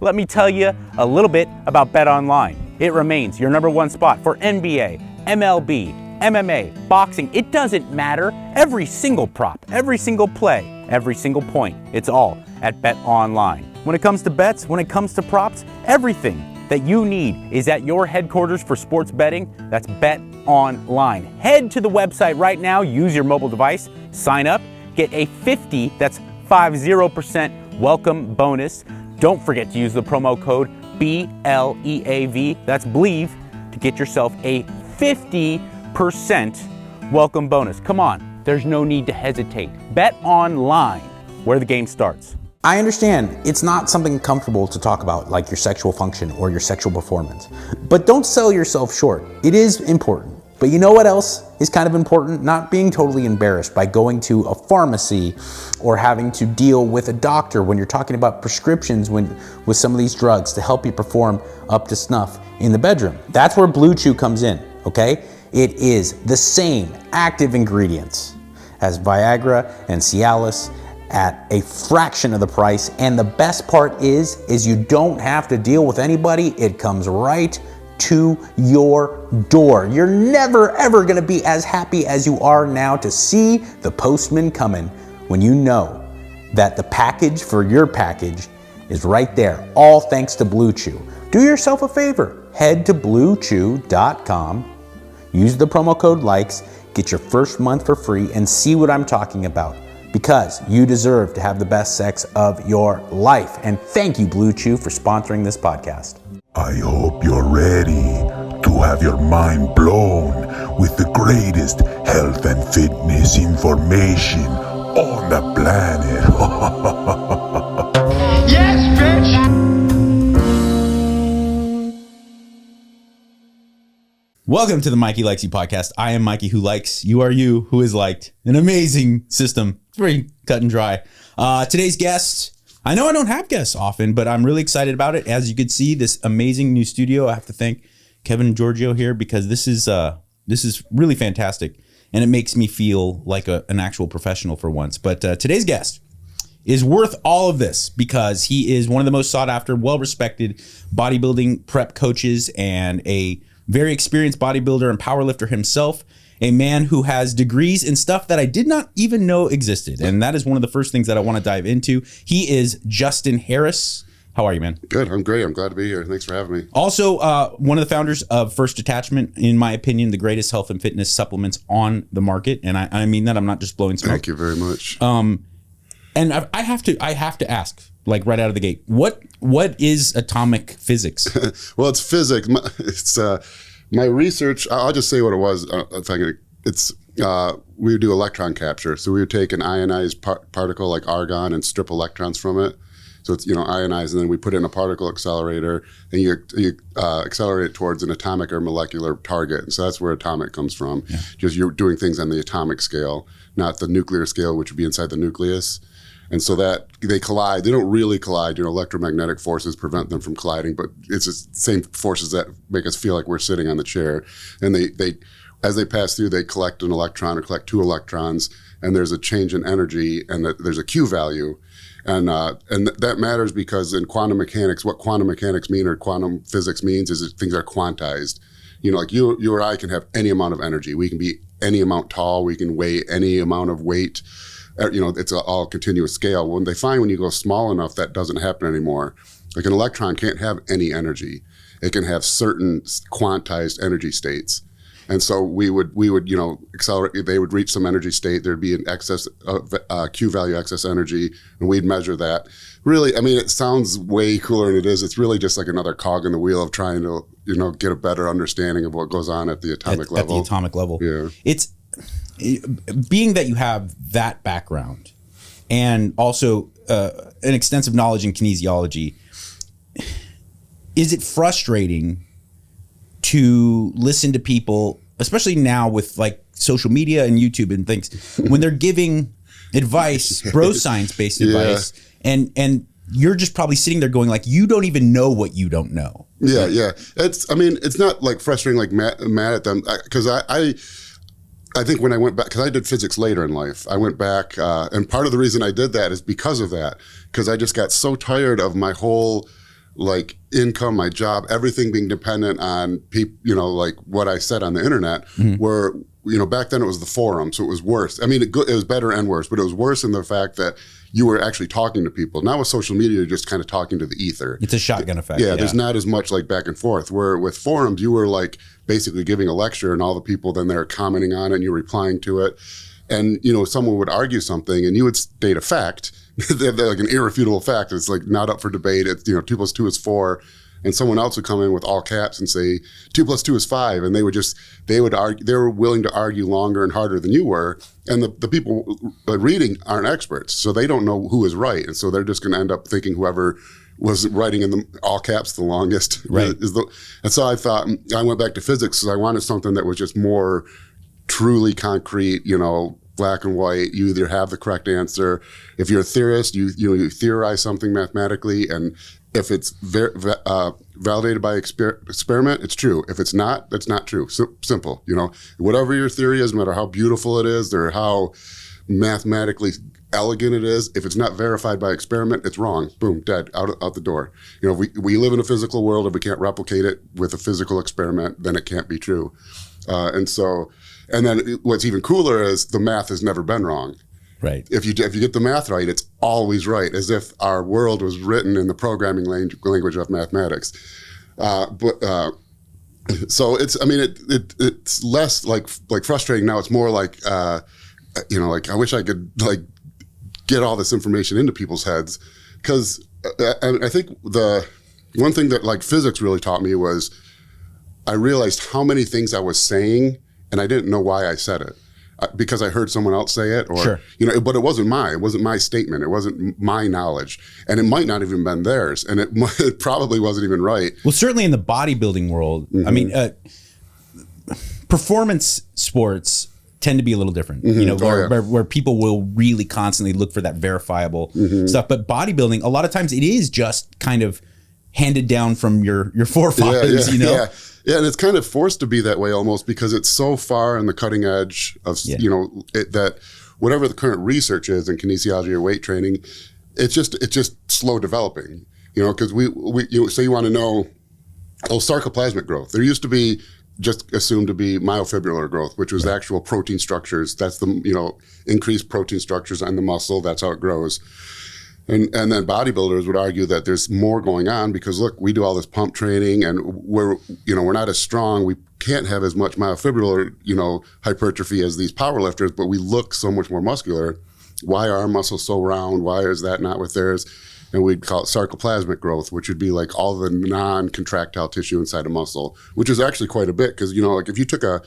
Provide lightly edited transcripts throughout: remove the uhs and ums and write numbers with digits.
Let me tell you a little bit about BetOnline. It remains your #1 spot for NBA, MLB, MMA, boxing. It doesn't matter. Every single prop, every single play, every single point, it's all at BetOnline. When it comes to bets, when it comes to props, everything that you need is at your headquarters for sports betting. That's BetOnline. Head to the website right now, use your mobile device, sign up, get a 50% welcome bonus. Don't forget to use the promo code BLEAV, that's Believe, to get yourself a 50% welcome bonus. Come on, there's no need to hesitate. BetOnline, where the game starts. I understand it's not something comfortable to talk about, like your sexual function or your sexual performance, but don't sell yourself short. It is important. But you know what else is kind of important? Not being totally embarrassed by going to a pharmacy or having to deal with a doctor when you're talking about prescriptions with some of these drugs to help you perform up to snuff in the bedroom. That's where Blue Chew comes in, okay? It is the same active ingredients as Viagra and Cialis at a fraction of the price. And the best part is you don't have to deal with anybody. It comes right to your door. You're never ever gonna be as happy as you are now to see the postman coming when you know that the package for your package is right there, all thanks to Blue Chew. Do yourself a favor, head to bluechew.com, use the promo code LIKES, get your first month for free, and see what I'm talking about, because you deserve to have the best sex of your life. And thank you, Blue Chew, for sponsoring this podcast. I hope you're ready to have your mind blown with the greatest health and fitness information on the planet. Yes, bitch! Welcome to the Mikey Likes You podcast. I am Mikey who likes, you are you who is liked. An amazing system. It's very cut and dry. Today's guest, I know I don't have guests often, but I'm really excited about it. As you can see, this amazing new studio. I have to thank Kevin and Giorgio here because this is really fantastic, and it makes me feel like an actual professional for once. But today's guest is worth all of this because he is one of the most sought after, well-respected bodybuilding prep coaches and a very experienced bodybuilder and powerlifter himself. A man who has degrees in stuff that I did not even know existed. And that is one of the first things that I want to dive into. He is Justin Harris. How are you, man? Good. I'm great. I'm glad to be here. Thanks for having me. Also, one of the founders of First Attachment, in my opinion, the greatest health and fitness supplements on the market. And I mean that. I'm not just blowing smoke. Thank you very much. And I have to ask, like right out of the gate, what is atomic physics? Well, it's physics. It's my research. I'll just say what it was. We would do electron capture. So we would take an ionized particle like argon and strip electrons from it. So it's ionized, and then we put it in a particle accelerator, and you accelerate it towards an atomic or molecular target. And so that's where atomic comes from. Yeah. Just you're doing things on the atomic scale, not the nuclear scale, which would be inside the nucleus. And so that they collide. They don't really collide. Electromagnetic forces prevent them from colliding, but it's the same forces that make us feel like we're sitting on the chair. And they as they pass through, they collect an electron or collect two electrons, and there's a change in energy, and there's a Q value. And that matters because in quantum mechanics, what quantum mechanics mean or quantum physics means is that things are quantized. Like you or I can have any amount of energy. We can be any amount tall. We can weigh any amount of weight. It's all continuous scale. When you go small enough, that doesn't happen anymore. Like an electron can't have any energy. It can have certain quantized energy states. And so we would accelerate. They would reach some energy state. There'd be an excess Q value, excess energy, and we'd measure that. Really, I mean, it sounds way cooler than it is. It's really just like another cog in the wheel of trying to get a better understanding of what goes on at the atomic level. At the atomic level, yeah. It's being that you have that background and also an extensive knowledge in kinesiology. Is it frustrating to listen to people, especially now with like social media and YouTube and things, when they're giving advice, bro science-based advice, and you're just probably sitting there going like, you don't even know what you don't know. Yeah. It's not like frustrating, like mad at them, because I think when I went back, because I did physics later in life, I went back, and part of the reason I did that is because of that, because I just got so tired of my whole like income, my job, everything being dependent on people, you know, like what I said on the internet, where, you know, back then it was the forum, so it was worse. I mean, it was better and worse, but it was worse in the fact that you were actually talking to people. Now with social media, you're just kind of talking to the ether. It's a shotgun effect. Yeah, there's not as much like back and forth. Where with forums, you were like basically giving a lecture, and all the people then they're commenting on it, and you're replying to it. And you know, someone would argue something, and you would state a fact, they're like an irrefutable fact. It's like not up for debate. It's, you know, 2 + 2 is 4. And someone else would come in with all caps and say 2 + 2 is 5, and they would argue. They were willing to argue longer and harder than you were. And the people reading aren't experts, so they don't know who is right, and so they're just going to end up thinking whoever was writing in the all caps the longest. Right. And so I thought, I went back to physics because I wanted something that was just more truly concrete. You know, black and white. You either have the correct answer. If you're a theorist, you theorize something mathematically, and if it's validated by experiment, it's true. If it's not, that's not true. So simple, you know. Whatever your theory is, no matter how beautiful it is or how mathematically elegant it is, if it's not verified by experiment, it's wrong. Boom, dead, out the door. You know, if we live in a physical world. If we can't replicate it with a physical experiment, then it can't be true. And then what's even cooler is the math has never been wrong. Right. If you get the math right, it's always right, as if our world was written in the programming language of mathematics. So it's, I mean, it's less like frustrating now. It's more like, you know, like I wish I could like get all this information into people's heads, because I think the one thing that like physics really taught me was I realized how many things I was saying and I didn't know why I said it. Because I heard someone else say it, or sure. You know, but it wasn't my statement. It wasn't my knowledge, and it might not even been theirs, and it probably wasn't even right. Well, certainly in the bodybuilding world, I mean, performance sports tend to be a little different. You know, where people will really constantly look for that verifiable stuff. But bodybuilding, a lot of times, it is just kind of handed down from your forefathers. You know. Yeah, and it's kind of forced to be that way almost because it's so far on the cutting edge of, you know, that whatever the current research is in kinesiology or weight training, it's just slow developing, you know, because you want to know, sarcoplasmic growth. There used to be just assumed to be myofibrillar growth, which was actual protein structures. That's the, you know, increased protein structures on the muscle. That's how it grows. And then bodybuilders would argue that there's more going on because look, we do all this pump training and we're not as strong. We can't have as much myofibrillar, you know, hypertrophy as these powerlifters, but we look so much more muscular. Why are our muscles so round? Why is that not with theirs? And we'd call it sarcoplasmic growth, which would be like all the non-contractile tissue inside a muscle, which is actually quite a bit because, you know, like if you took a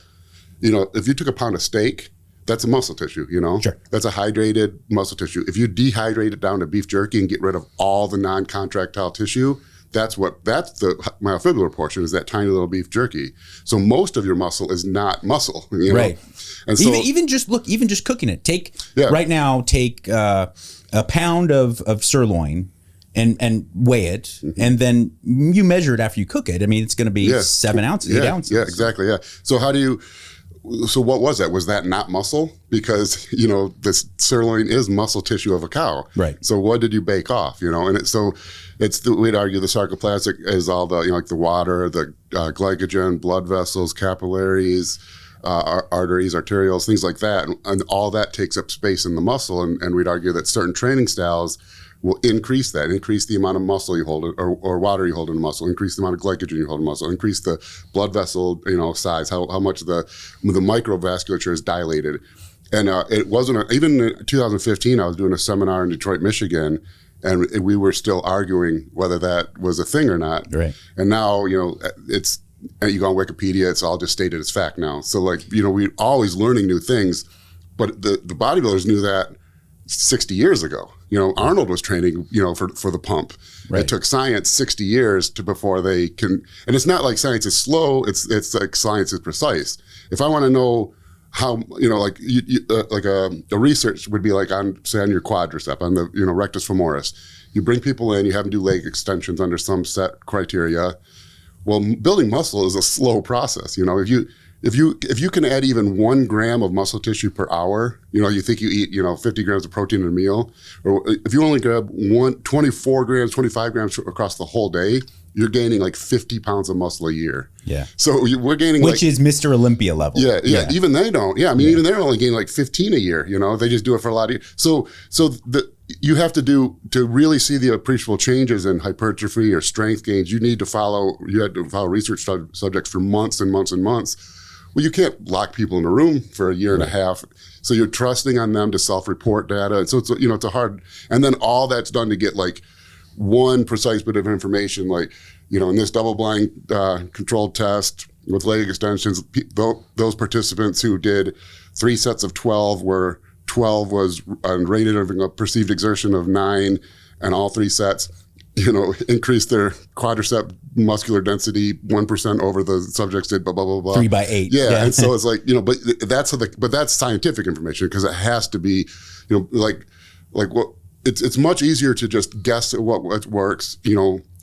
pound of steak, that's a muscle tissue, you know? Sure. That's a hydrated muscle tissue. If you dehydrate it down to beef jerky and get rid of all the non-contractile tissue, that's the myofibrillar portion, is that tiny little beef jerky. So most of your muscle is not muscle, you know? Right. And so even just cooking it. Take a pound of sirloin and weigh it, and then you measure it after you cook it. I mean, it's going to be 7 ounces, 8 ounces. Yeah, exactly. Yeah. So what was that? Was that not muscle? Because, you know, this sirloin is muscle tissue of a cow. Right. So what did you bake off, you know? And we'd argue the sarcoplasmic is all the, you know, like the water, the glycogen, blood vessels, capillaries, arteries, arterioles, things like that. And all that takes up space in the muscle. And we'd argue that certain training styles will increase the amount of muscle you hold or water you hold in the muscle, increase the amount of glycogen you hold in the muscle, increase the blood vessel, you know, size, how much the microvasculature is dilated. And it wasn't, even in 2015, I was doing a seminar in Detroit, Michigan, and we were still arguing whether that was a thing or not. Right. And now, you know, you go on Wikipedia, it's all just stated as fact now. So like, you know, we're always learning new things, but the bodybuilders knew that 60 years ago. You know, Arnold was training, you know, for the pump. Right. It took science 60 years before they can, and it's not like science is slow. It's like science is precise. If I want to know how, you know, like like a research would be like on your quadricep, on the, you know, rectus femoris. You bring people in, you have them do leg extensions under some set criteria. Well, building muscle is a slow process. You know, if if you can add even 1 gram of muscle tissue per hour, you think you eat 50 grams of protein in a meal, or if you only grab 24 grams, 25 grams across the whole day, you're gaining like 50 pounds of muscle a year. Yeah. So we're gaining, which is Mr. Olympia level. Yeah. Even they don't. Yeah. I mean, even they're only gaining like 15 a year. They just do it for a lot of years. So you have to really see the appreciable changes in hypertrophy or strength gains. You had to follow research subjects for months and months and months. Well, you can't lock people in a room for a year and a half. So you're trusting on them to self-report data. And so it's a hard, and then all that's done to get like one precise bit of information, like, in this double-blind controlled test with leg extensions, those participants who did 3 sets of 12, where 12 was rated of a perceived exertion of 9, and all 3 sets, increased their quadricep muscular density 1% over the subjects did, blah, blah, blah, blah. 3 by 8. Yeah. And so it's like, but that's scientific information, because it has to be, like what, it's much easier to just guess at what works,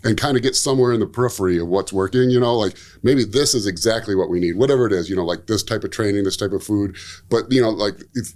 and kind of get somewhere in the periphery of what's working, like maybe this is exactly what we need, whatever it is, like this type of training, this type of food, but like it's,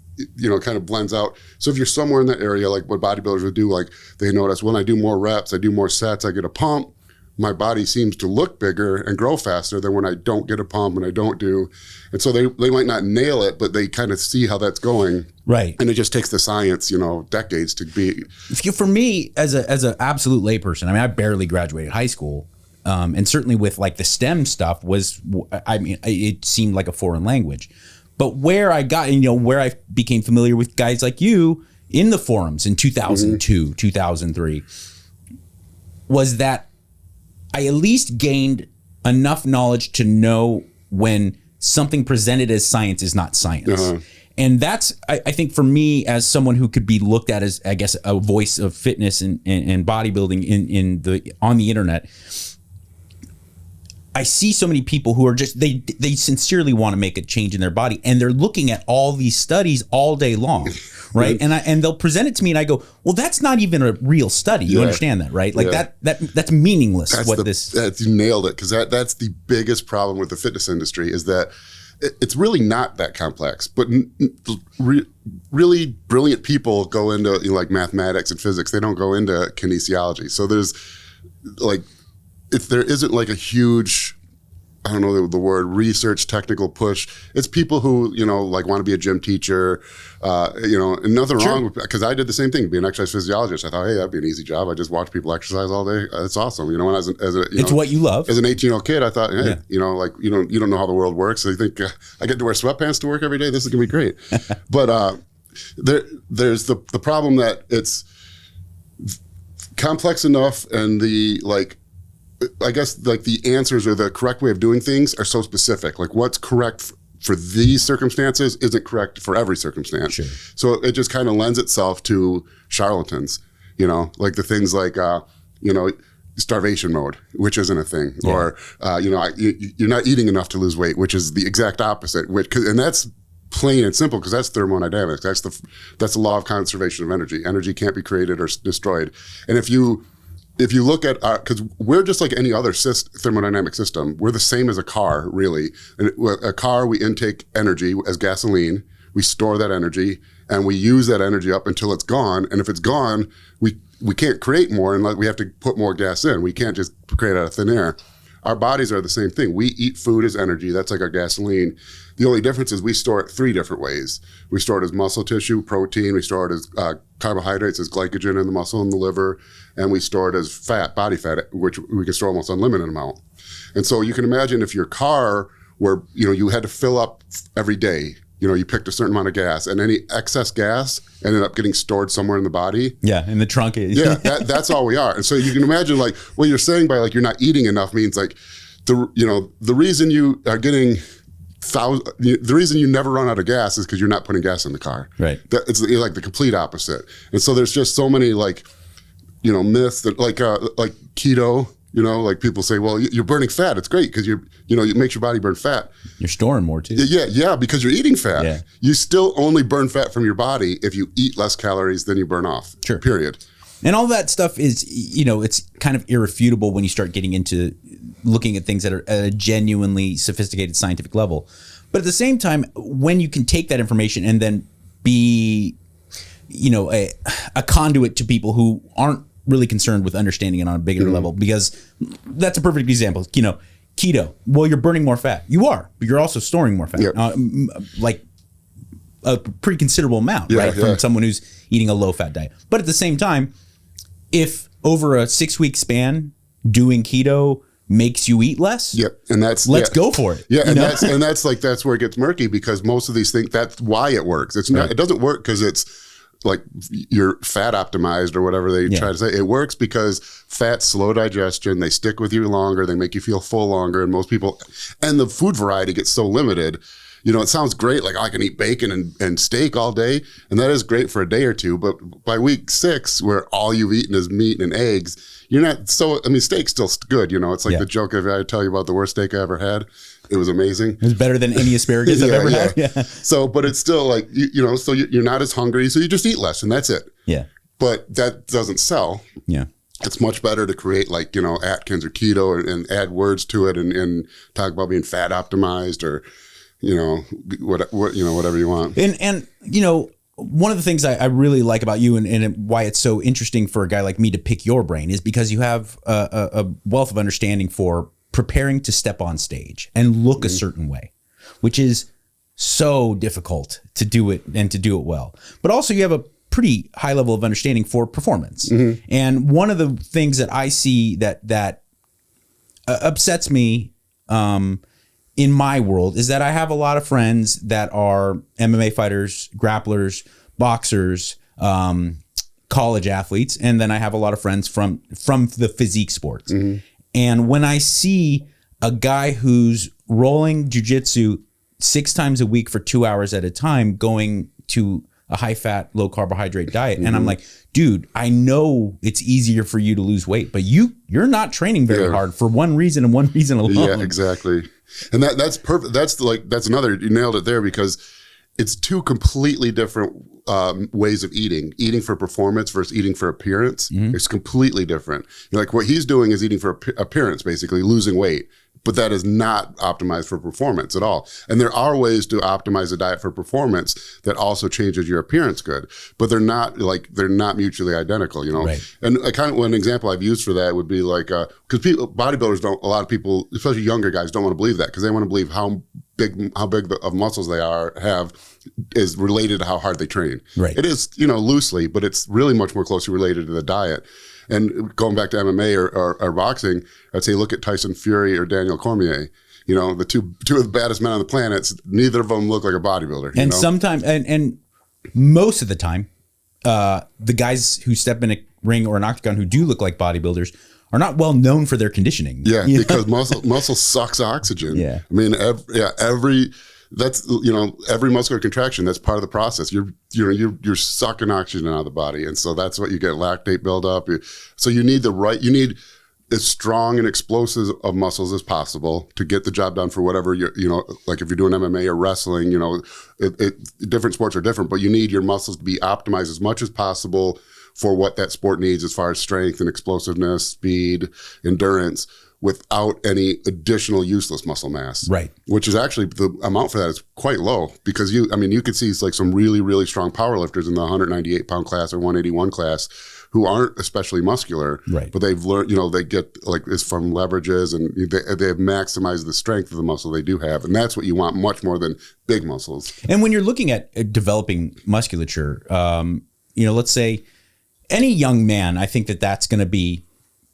kind of blends out. So if you're somewhere in that area, like what bodybuilders would do, like they notice when I do more reps, I do more sets, I get a pump, my body seems to look bigger and grow faster than when I don't get a pump and I don't do. And so they might not nail it, but they kind of see how that's going. Right. And it just takes the science, decades to be. For me, as an absolute layperson, I mean, I barely graduated high school. And certainly with like the STEM stuff it seemed like a foreign language. But where I got, where I became familiar with guys like you in the forums in 2002, 2003, was that I at least gained enough knowledge to know when something presented as science is not science. Uh-huh. And that's, I think, for me, as someone who could be looked at as, I guess, a voice of fitness and bodybuilding on the internet, I see so many people who are just, they sincerely want to make a change in their body, and they're looking at all these studies all day long, right? And they'll present it to me, and I go, well, that's not even a real study. You understand that, right? Like that's meaningless. You nailed it, because that's the biggest problem with the fitness industry, is that it's really not that complex, but really brilliant people go into like mathematics and physics. They don't go into kinesiology. So there's like, if there isn't like a huge, I don't know the word, research technical push, it's people who, like want to be a gym teacher, and nothing wrong with, because I did the same thing, being an exercise physiologist. I thought, hey, that'd be an easy job. I just watch people exercise all day. It's awesome. When it's what you love. As an 18-year-old kid, I thought, hey, like, you don't know how the world works. So you think I get to wear sweatpants to work every day? This is gonna be great. But there's the problem that it's complex enough, and I guess like the answers or the correct way of doing things are so specific. Like what's correct for these circumstances isn't correct for every circumstance. Sure. So it just kind of lends itself to charlatans, like the things like, starvation mode, which isn't a thing, or, you're not eating enough to lose weight, which is the exact opposite, and that's plain and simple, because that's thermodynamics. That's the law of conservation of energy. Energy can't be created or destroyed. And if you look at, because we're just like any other thermodynamic system, we're the same as a car, really. A car, we intake energy as gasoline, we store that energy, and we use that energy up until it's gone. And if it's gone, we can't create more, and we have to put more gas in. We can't just create out of thin air. Our bodies are the same thing. We eat food as energy. That's like our gasoline. The only difference is we store it 3 different ways. We store it as muscle tissue, protein. We store it as carbohydrates, as glycogen in the muscle and the liver. And we store it as fat, body fat, which we can store almost unlimited amount. And so you can imagine if your car were, you had to fill up every day, you picked a certain amount of gas, and any excess gas ended up getting stored somewhere in the body. Yeah, in the trunk. That's all we are. And so you can imagine, like, what you're saying by like you're not eating enough means like the reason you are getting the reason you never run out of gas is because you're not putting gas in the car. Right. It's like the complete opposite. And so there's just so many myths that like keto. Like people say, well, you're burning fat. It's great because it makes your body burn fat. You're storing more too. Yeah, because you're eating fat. Yeah. You still only burn fat from your body if you eat less calories than you burn off. Sure. Period. And all that stuff is, it's kind of irrefutable when you start getting into looking at things at a genuinely sophisticated scientific level. But at the same time, when you can take that information and then be, a conduit to people who aren't really concerned with understanding it on a bigger level, because that's a perfect example. Keto. Well, you're burning more fat. You are, but you're also storing more fat. Like a pretty considerable amount, right? From someone who's eating a low fat diet. But at the same time, if over a 6-week span doing keto makes you eat less, and let's go for it. That's where it gets murky, because most of these things, that's why it works. It's not. It doesn't work because it's like you're fat optimized or whatever they try to say. It works because fats slow digestion. They stick with you longer. They make you feel full longer. And most people, and the food variety gets so limited. It sounds great. Like, I can eat bacon and steak all day. And that is great for a day or two. But by week 6, where all you've eaten is meat and eggs, you're not steak's still good. It's like the joke I tell you about the worst steak I ever had. It was amazing. It was better than any asparagus I've ever had. Yeah. So, but it's still like, so you're not as hungry. So you just eat less, and that's it. Yeah. But that doesn't sell. Yeah. It's much better to create like, Atkins or keto and add words to it and talk about being fat optimized or, whatever you want. And one of the things I really like about you and why it's so interesting for a guy like me to pick your brain is because you have a wealth of understanding for preparing to step on stage and look a certain way, which is so difficult to do it and to do it well. But also you have a pretty high level of understanding for performance. And one of the things that I see that upsets me in my world is that I have a lot of friends that are MMA fighters, grapplers, boxers, college athletes, and then I have a lot of friends from the physique sports. And when I see a guy who's rolling jujitsu 6 times a week for 2 hours at a time, going to a high fat, low carbohydrate diet, and I'm like, dude, I know it's easier for you to lose weight, but you're not training very hard for one reason and one reason alone. Yeah, exactly. And that's perfect. That's another, you nailed it there, because it's 2 completely different ways of eating. Eating for performance versus eating for appearance. It's completely different. Like, what he's doing is eating for appearance, basically losing weight. But that is not optimized for performance at all. And there are ways to optimize a diet for performance that also changes your appearance good, but they're not mutually identical, Right. And an example I've used for that would be like, because bodybuilders a lot of people, especially younger guys, don't want to believe that, because they want to believe how big of muscles they have is related to how hard they train. Right. It is, loosely, but it's really much more closely related to the diet. And going back to MMA or boxing, I'd say look at Tyson Fury or Daniel Cormier. The two of the baddest men on the planet. Neither of them look like a bodybuilder. And sometimes, and most of the time, the guys who step in a ring or an octagon who do look like bodybuilders are not well known for their conditioning. Yeah, because muscle sucks oxygen. Yeah. I mean, every muscular contraction, that's part of the process. You're sucking oxygen out of the body, and so that's what you get, lactate buildup. So you need as strong and explosive of muscles as possible to get the job done for whatever like if you're doing MMA or wrestling, different sports are different, but you need your muscles to be optimized as much as possible for what that sport needs as far as strength and explosiveness, speed, endurance, without any additional useless muscle mass. Right. Which is actually, the amount for that is quite low, because you could see like some really, really strong powerlifters in the 198 pound class or 181 class who aren't especially muscular, right, but they've learned, they get like this from leverages, and they have maximized the strength of the muscle they do have. And that's what you want much more than big muscles. And when you're looking at developing musculature, let's say any young man, I think that's going to be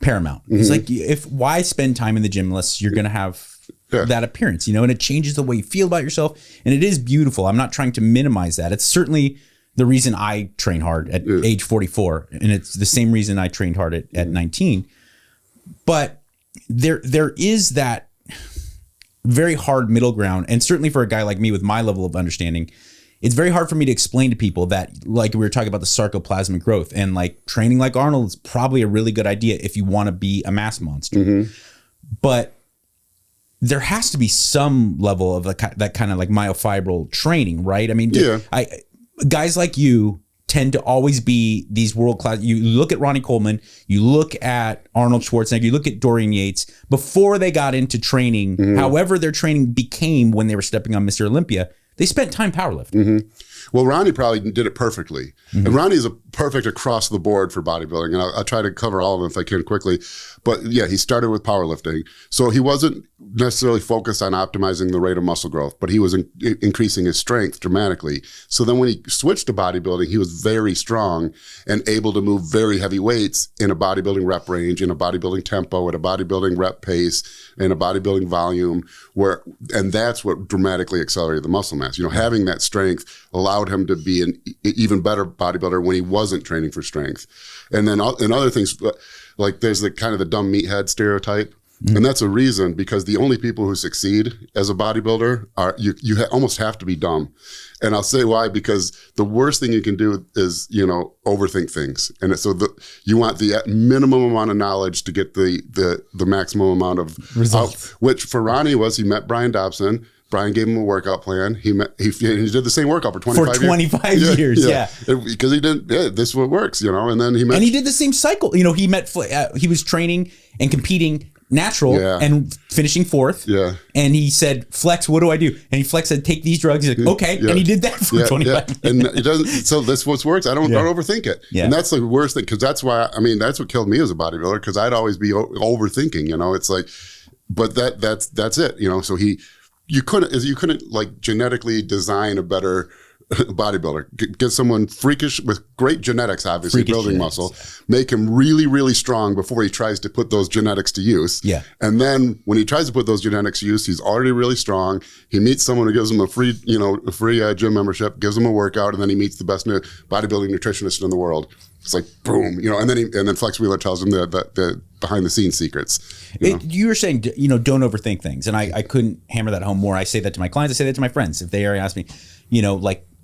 paramount. It's like, why spend time in the gym unless you're going to have that appearance, and it changes the way you feel about yourself. And it is beautiful. I'm not trying to minimize that. It's certainly the reason I train hard at age 44. And it's the same reason I trained hard at 19. But there is that very hard middle ground. And certainly for a guy like me with my level of understanding, it's very hard for me to explain to people that, like we were talking about the sarcoplasmic growth, and like training like Arnold is probably a really good idea if you want to be a mass monster. But there has to be some level of that kind of like myofibril training, right? I mean, guys like you tend to always be these world class. You look at Ronnie Coleman, you look at Arnold Schwarzenegger, you look at Dorian Yates before they got into training. However, their training became when they were stepping on Mr. Olympia. They spent time powerlifting. Well, Ronnie probably did it perfectly. And Ronnie is a perfect across the board for bodybuilding. And I'll try to cover all of them if I can quickly. But yeah, he started with powerlifting. So he wasn't necessarily focused on optimizing the rate of muscle growth, but he was increasing his strength dramatically. So then when he switched to bodybuilding, he was very strong and able to move very heavy weights in a bodybuilding rep range, in a bodybuilding tempo, at a bodybuilding rep pace, in a bodybuilding volume, and that's what dramatically accelerated the muscle mass. Having that strength allowed him to be an even better bodybuilder when he wasn't training for strength. And then in other things, like there's the kind of the dumb meathead stereotype. And that's a reason, because the only people who succeed as a bodybuilder are you almost have to be dumb. And I'll say why, because the worst thing you can do is, overthink things. And so you want the minimum amount of knowledge to get the maximum amount of results. Which for Ronnie was, he met Brian Dobson. Brian gave him a workout plan. He did the same workout for 25 years. Yeah. Because he didn't, this is what works, and then he met. And he did the same cycle. He he was training and competing natural and finishing fourth. Yeah. And he said, Flex, what do I do? And he said, take these drugs. He's like, okay. Yeah. And he did that for 25 years. And it doesn't, so that's what works. I don't overthink it. Yeah. And that's the worst thing. Cause that's why, that's what killed me as a bodybuilder. Cause I'd always be overthinking, it's like, but that's it, so you couldn't like genetically design a better bodybuilder. Get someone freakish with great genetics, obviously, building muscle, make him really, really strong before he tries to put those genetics to use. Yeah. And then when he tries to put those genetics to use, he's already really strong. He meets someone who gives him a free gym membership, gives him a workout, and then he meets the best bodybuilding nutritionist in the world. It's like, boom, and then Flex Wheeler tells him the behind the scenes secrets. You were saying, don't overthink things. And I couldn't hammer that home more. I say that to my clients. I say that to my friends. If they ever ask me,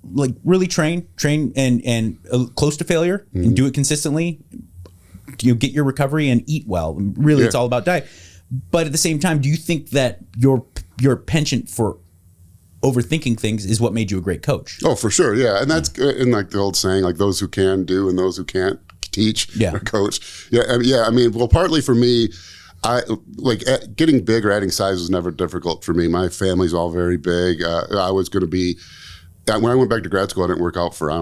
like really train and close to failure and do it consistently, get your recovery and eat well. Really, it's all about diet. But at the same time, do you think that your penchant for overthinking things is what made you a great coach? Oh, for sure. Yeah. And that's in like the old saying, like those who can do and those who can't teach or coach. Well, partly for me, getting big or adding size was never difficult for me. My family's all very big. I was going to be, when I went back to grad school, I didn't work out for,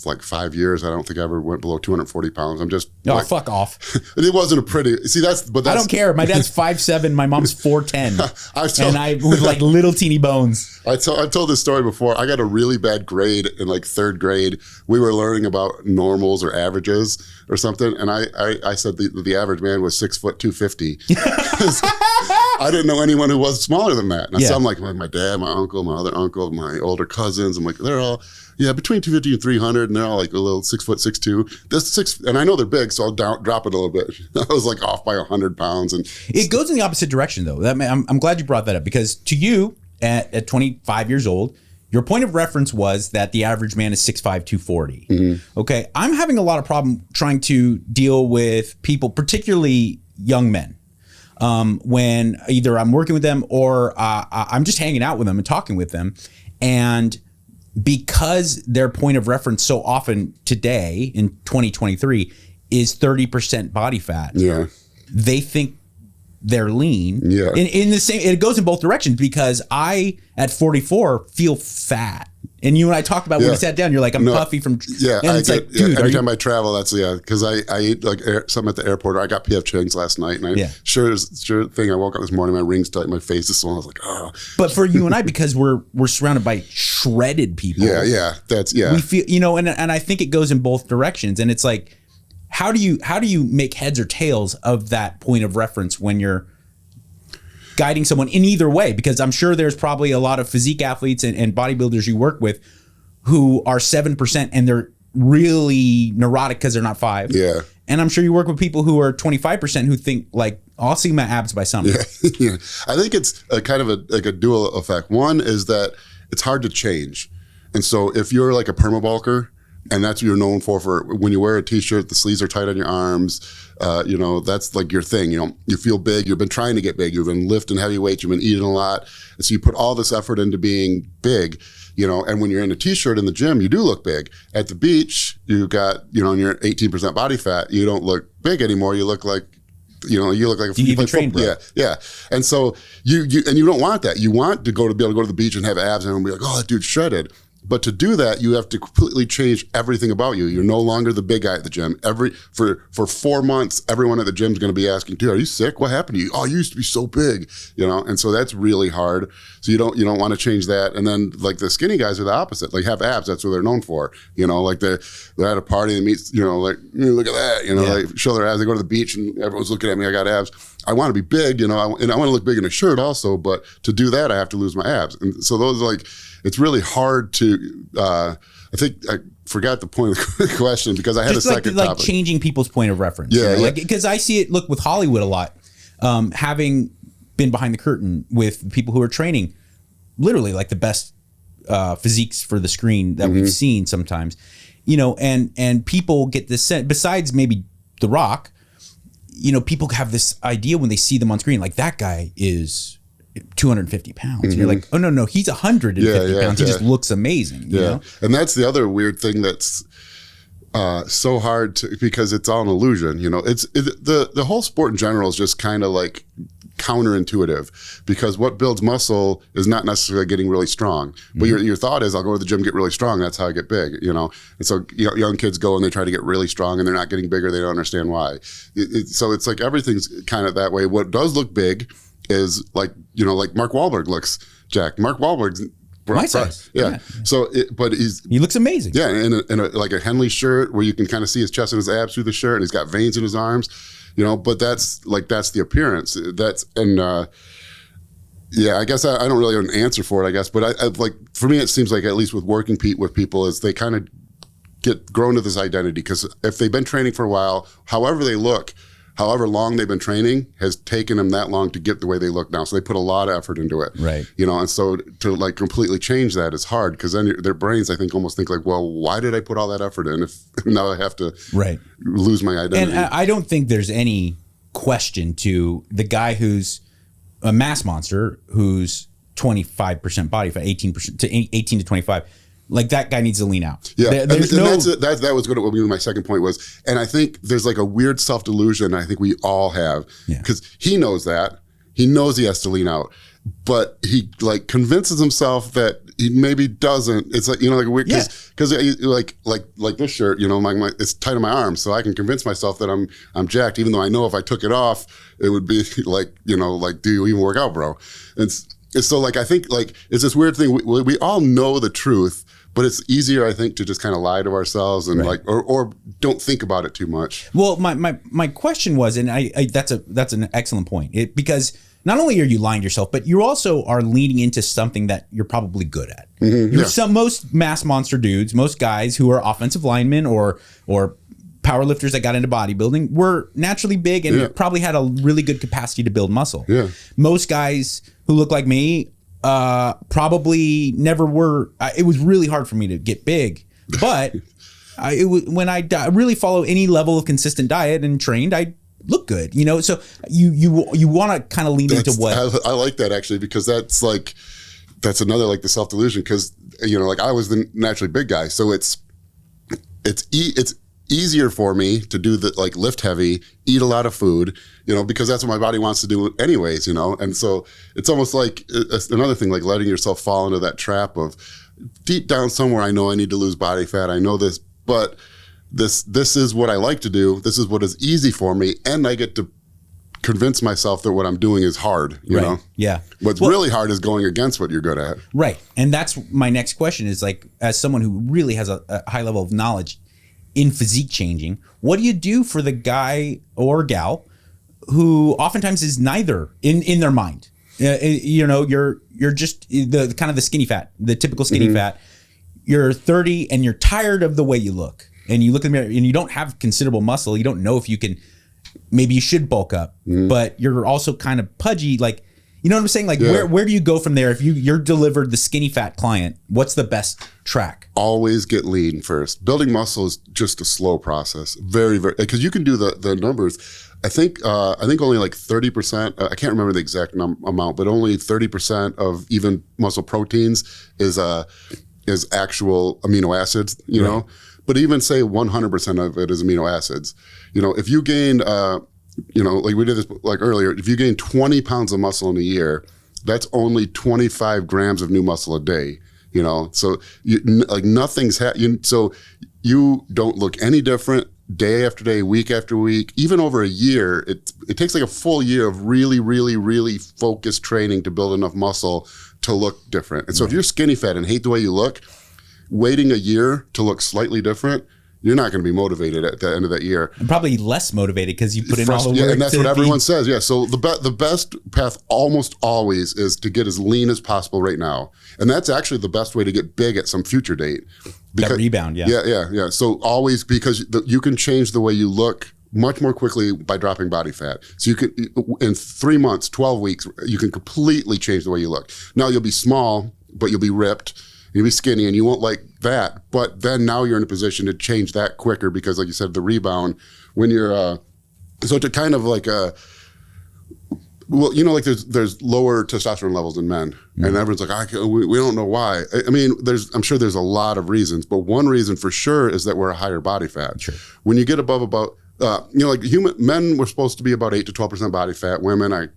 like 5 years. I don't think I ever went below 240 pounds. I'm just... fuck off. It wasn't a pretty... See, that's... I don't care. My dad's 5'7", my mom's 4'10". And I with like little teeny bones. I've told this story before. I got a really bad grade in like third grade. We were learning about normals or averages or something. And I said the average man was 6 foot 250. I didn't know anyone who was smaller than that. And so I'm like my dad, my uncle, my other uncle, my older cousins. I'm like, they're all, between 250 and 300. And they're all like a little 6 foot 6'2". And I know they're big, so I'll drop it a little bit. I was like off by 100 pounds. And it goes in the opposite direction though. I'm glad you brought that up, because to you at 25 years old, your point of reference was that the average man is 6'5", 240. Okay. I'm having a lot of problem trying to deal with people, particularly young men. When either I'm working with them or I'm just hanging out with them and talking with them. And because their point of reference so often today in 2023 is 30% body fat, they think they're lean. In the same, it goes in both directions, because I at 44 feel fat. And you and I talked about when we sat down, you're like, I'm puffy from... Yeah, and it's like, dude, every time I travel, that's, because I eat like something at the airport. Or I got PF Chang's last night, and sure thing, I woke up this morning, my ring's tight, my face is swollen. I was like, oh. But for you and I, because we're surrounded by shredded people. We feel, and I think it goes in both directions. And it's like, how do you make heads or tails of that point of reference when you're guiding someone in either way? Because I'm sure there's probably a lot of physique athletes and bodybuilders you work with who are 7% and they're really neurotic because they're not 5. Yeah. And I'm sure you work with people who are 25% who think like, I'll see my abs by summer. Yeah. I think it's a kind of a dual effect. One is that it's hard to change. And so if you're like a permabulker, and that's what you're known for when you wear a t-shirt, the sleeves are tight on your arms. You know, that's like your thing. You know, you feel big. You've been trying to get big. You've been lifting heavy weights. You've been eating a lot. And so you put all this effort into being big, you know, and when you're in a t-shirt in the gym, you do look big. At the beach, you got, you know, and you're 18% body fat, you don't look big anymore. You look like, you know, you look like you even train, bro. Yeah. And so you don't want that. You want to be able to go to the beach and have abs and be like, oh, that dude's shredded. But to do that, you have to completely change everything about you. You're no longer the big guy at the gym. For 4 months, everyone at the gym is going to be asking, dude, are you sick? What happened to you? Oh, you used to be so big, you know? And so that's really hard. So you don't want to change that. And then like the skinny guys are the opposite. Like have abs. That's what they're known for. You know, like they're at a party and meet, you know, like, look at that, you know, like show their abs. They go to the beach and everyone's looking at me. I got abs. I want to be big, you know, and I want to look big in a shirt also. But to do that, I have to lose my abs. And so those are like, it's really hard to, I think I forgot the point of the question because I had just a second topic. Like changing people's point of reference. Yeah. You know? Like, because I see it, look, with Hollywood a lot, having been behind the curtain with people who are training literally like the best physiques for the screen that we've seen sometimes, you know, and people get this sense, besides maybe The Rock, you know, people have this idea when they see them on screen, like that guy is 250 pounds. And you're like, oh no, he's 150 pounds. He just looks amazing. You know? And that's the other weird thing that's so hard to, because it's all an illusion. You know, the whole sport in general is just kind of like counterintuitive because what builds muscle is not necessarily getting really strong. But your thought is, I'll go to the gym, get really strong. That's how I get big, you know? And so young kids go and they try to get really strong and they're not getting bigger. They don't understand why. So it's like everything's kind of that way. What does look big is like, you know, like Mark Wahlberg looks jacked. Mark Wahlberg's my size. Yeah. So, but he looks amazing. Yeah. In a like a Henley shirt where you can kind of see his chest and his abs through the shirt and he's got veins in his arms, you know, but that's the appearance. Yeah, I guess I don't really have an answer for it, I guess. But I like, for me, it seems like at least with working with people is they kind of get grown to this identity because if they've been training for a while, however they look, however long they've been training has taken them that long to get the way they look now. So they put a lot of effort into it. Right. You know, and so to like completely change that is hard because then their brains, I think, almost think like, well, why did I put all that effort in if now I have to lose my identity? And I don't think there's any question to the guy who's a mass monster, who's 25% body fat, 18% to 18 to 25. Like that guy needs to lean out. Yeah, that was what my second point was. And I think there's like a weird self-delusion I think we all have because he knows that. He knows he has to lean out. But he like convinces himself that he maybe doesn't. It's like, you know, like weird because like this shirt, you know, my it's tight on my arms, so I can convince myself that I'm jacked, even though I know if I took it off, it would be like, you know, like, do you even work out, bro? And so like I think like it's this weird thing. We all know the truth. But it's easier, I think, to just kind of lie to ourselves and like, or don't think about it too much. Well, my question was, and I that's an excellent point. Because not only are you lying to yourself, but you also are leaning into something that you're probably good at. Most mass monster dudes, most guys who are offensive linemen or power lifters that got into bodybuilding were naturally big and probably had a really good capacity to build muscle. Yeah. Most guys who look like me probably never were. It was really hard for me to get big, but when I really follow any level of consistent diet and trained, I look good, you know. So you want to kind of lean into what I like that actually, because that's another like the self delusion, because you know, like I was the naturally big guy, so it's easier for me to do the like lift heavy, eat a lot of food, you know, because that's what my body wants to do anyways, you know. And so it's almost like it's another thing, like letting yourself fall into that trap of deep down somewhere, I know I need to lose body fat. I know this, but this is what I like to do. This is what is easy for me. And I get to convince myself that what I'm doing is hard, you know? Yeah. What's really hard is going against what you're good at. Right. And that's my next question is like, as someone who really has a high level of knowledge in physique changing, what do you do for the guy or gal who oftentimes is neither in their mind? You know, you're just the kind of the skinny fat, the typical skinny fat. You're 30 and you're tired of the way you look, and you look in the mirror and you don't have considerable muscle. You don't know if you can. Maybe you should bulk up, but you're also kind of pudgy. Like, You know what I'm saying? Like where do you go from there? If you're delivered the skinny fat client, what's the best track? Always get lean first. Building muscle is just a slow process. Very, very, because you can do the numbers. I think only like 30%, I can't remember the exact amount, but only 30% of even muscle proteins is actual amino acids, you know? But even say 100% of it is amino acids. You know, if you gained, like we did this like earlier, if you gain 20 pounds of muscle in a year, that's only 25 grams of new muscle a day, you know? So nothing's so you don't look any different day after day, week after week, even over a year. It takes like a full year of really, really, really focused training to build enough muscle to look different. And so if you're skinny fat and hate the way you look, waiting a year to look slightly different, you're not going to be motivated at the end of that year. And probably less motivated because you put in all the work. Yeah, and that's what everyone says. Yeah, so the best path almost always is to get as lean as possible right now. And that's actually the best way to get big at some future date. Because, that rebound, yeah. Yeah. So always, because you can change the way you look much more quickly by dropping body fat. So you can, in 3 months, 12 weeks, you can completely change the way you look. Now you'll be small, but you'll be ripped. You'll be skinny and you won't like that. But then now you're in a position to change that quicker because, like you said, the rebound, when you're, so to kind of like, well, you know, like there's lower testosterone levels in men, and everyone's like, we don't know why. I mean, I'm sure there's a lot of reasons, but one reason for sure is that we're a higher body fat. Sure. When you get above about, like men were supposed to be about 8 to 12% body fat. Women are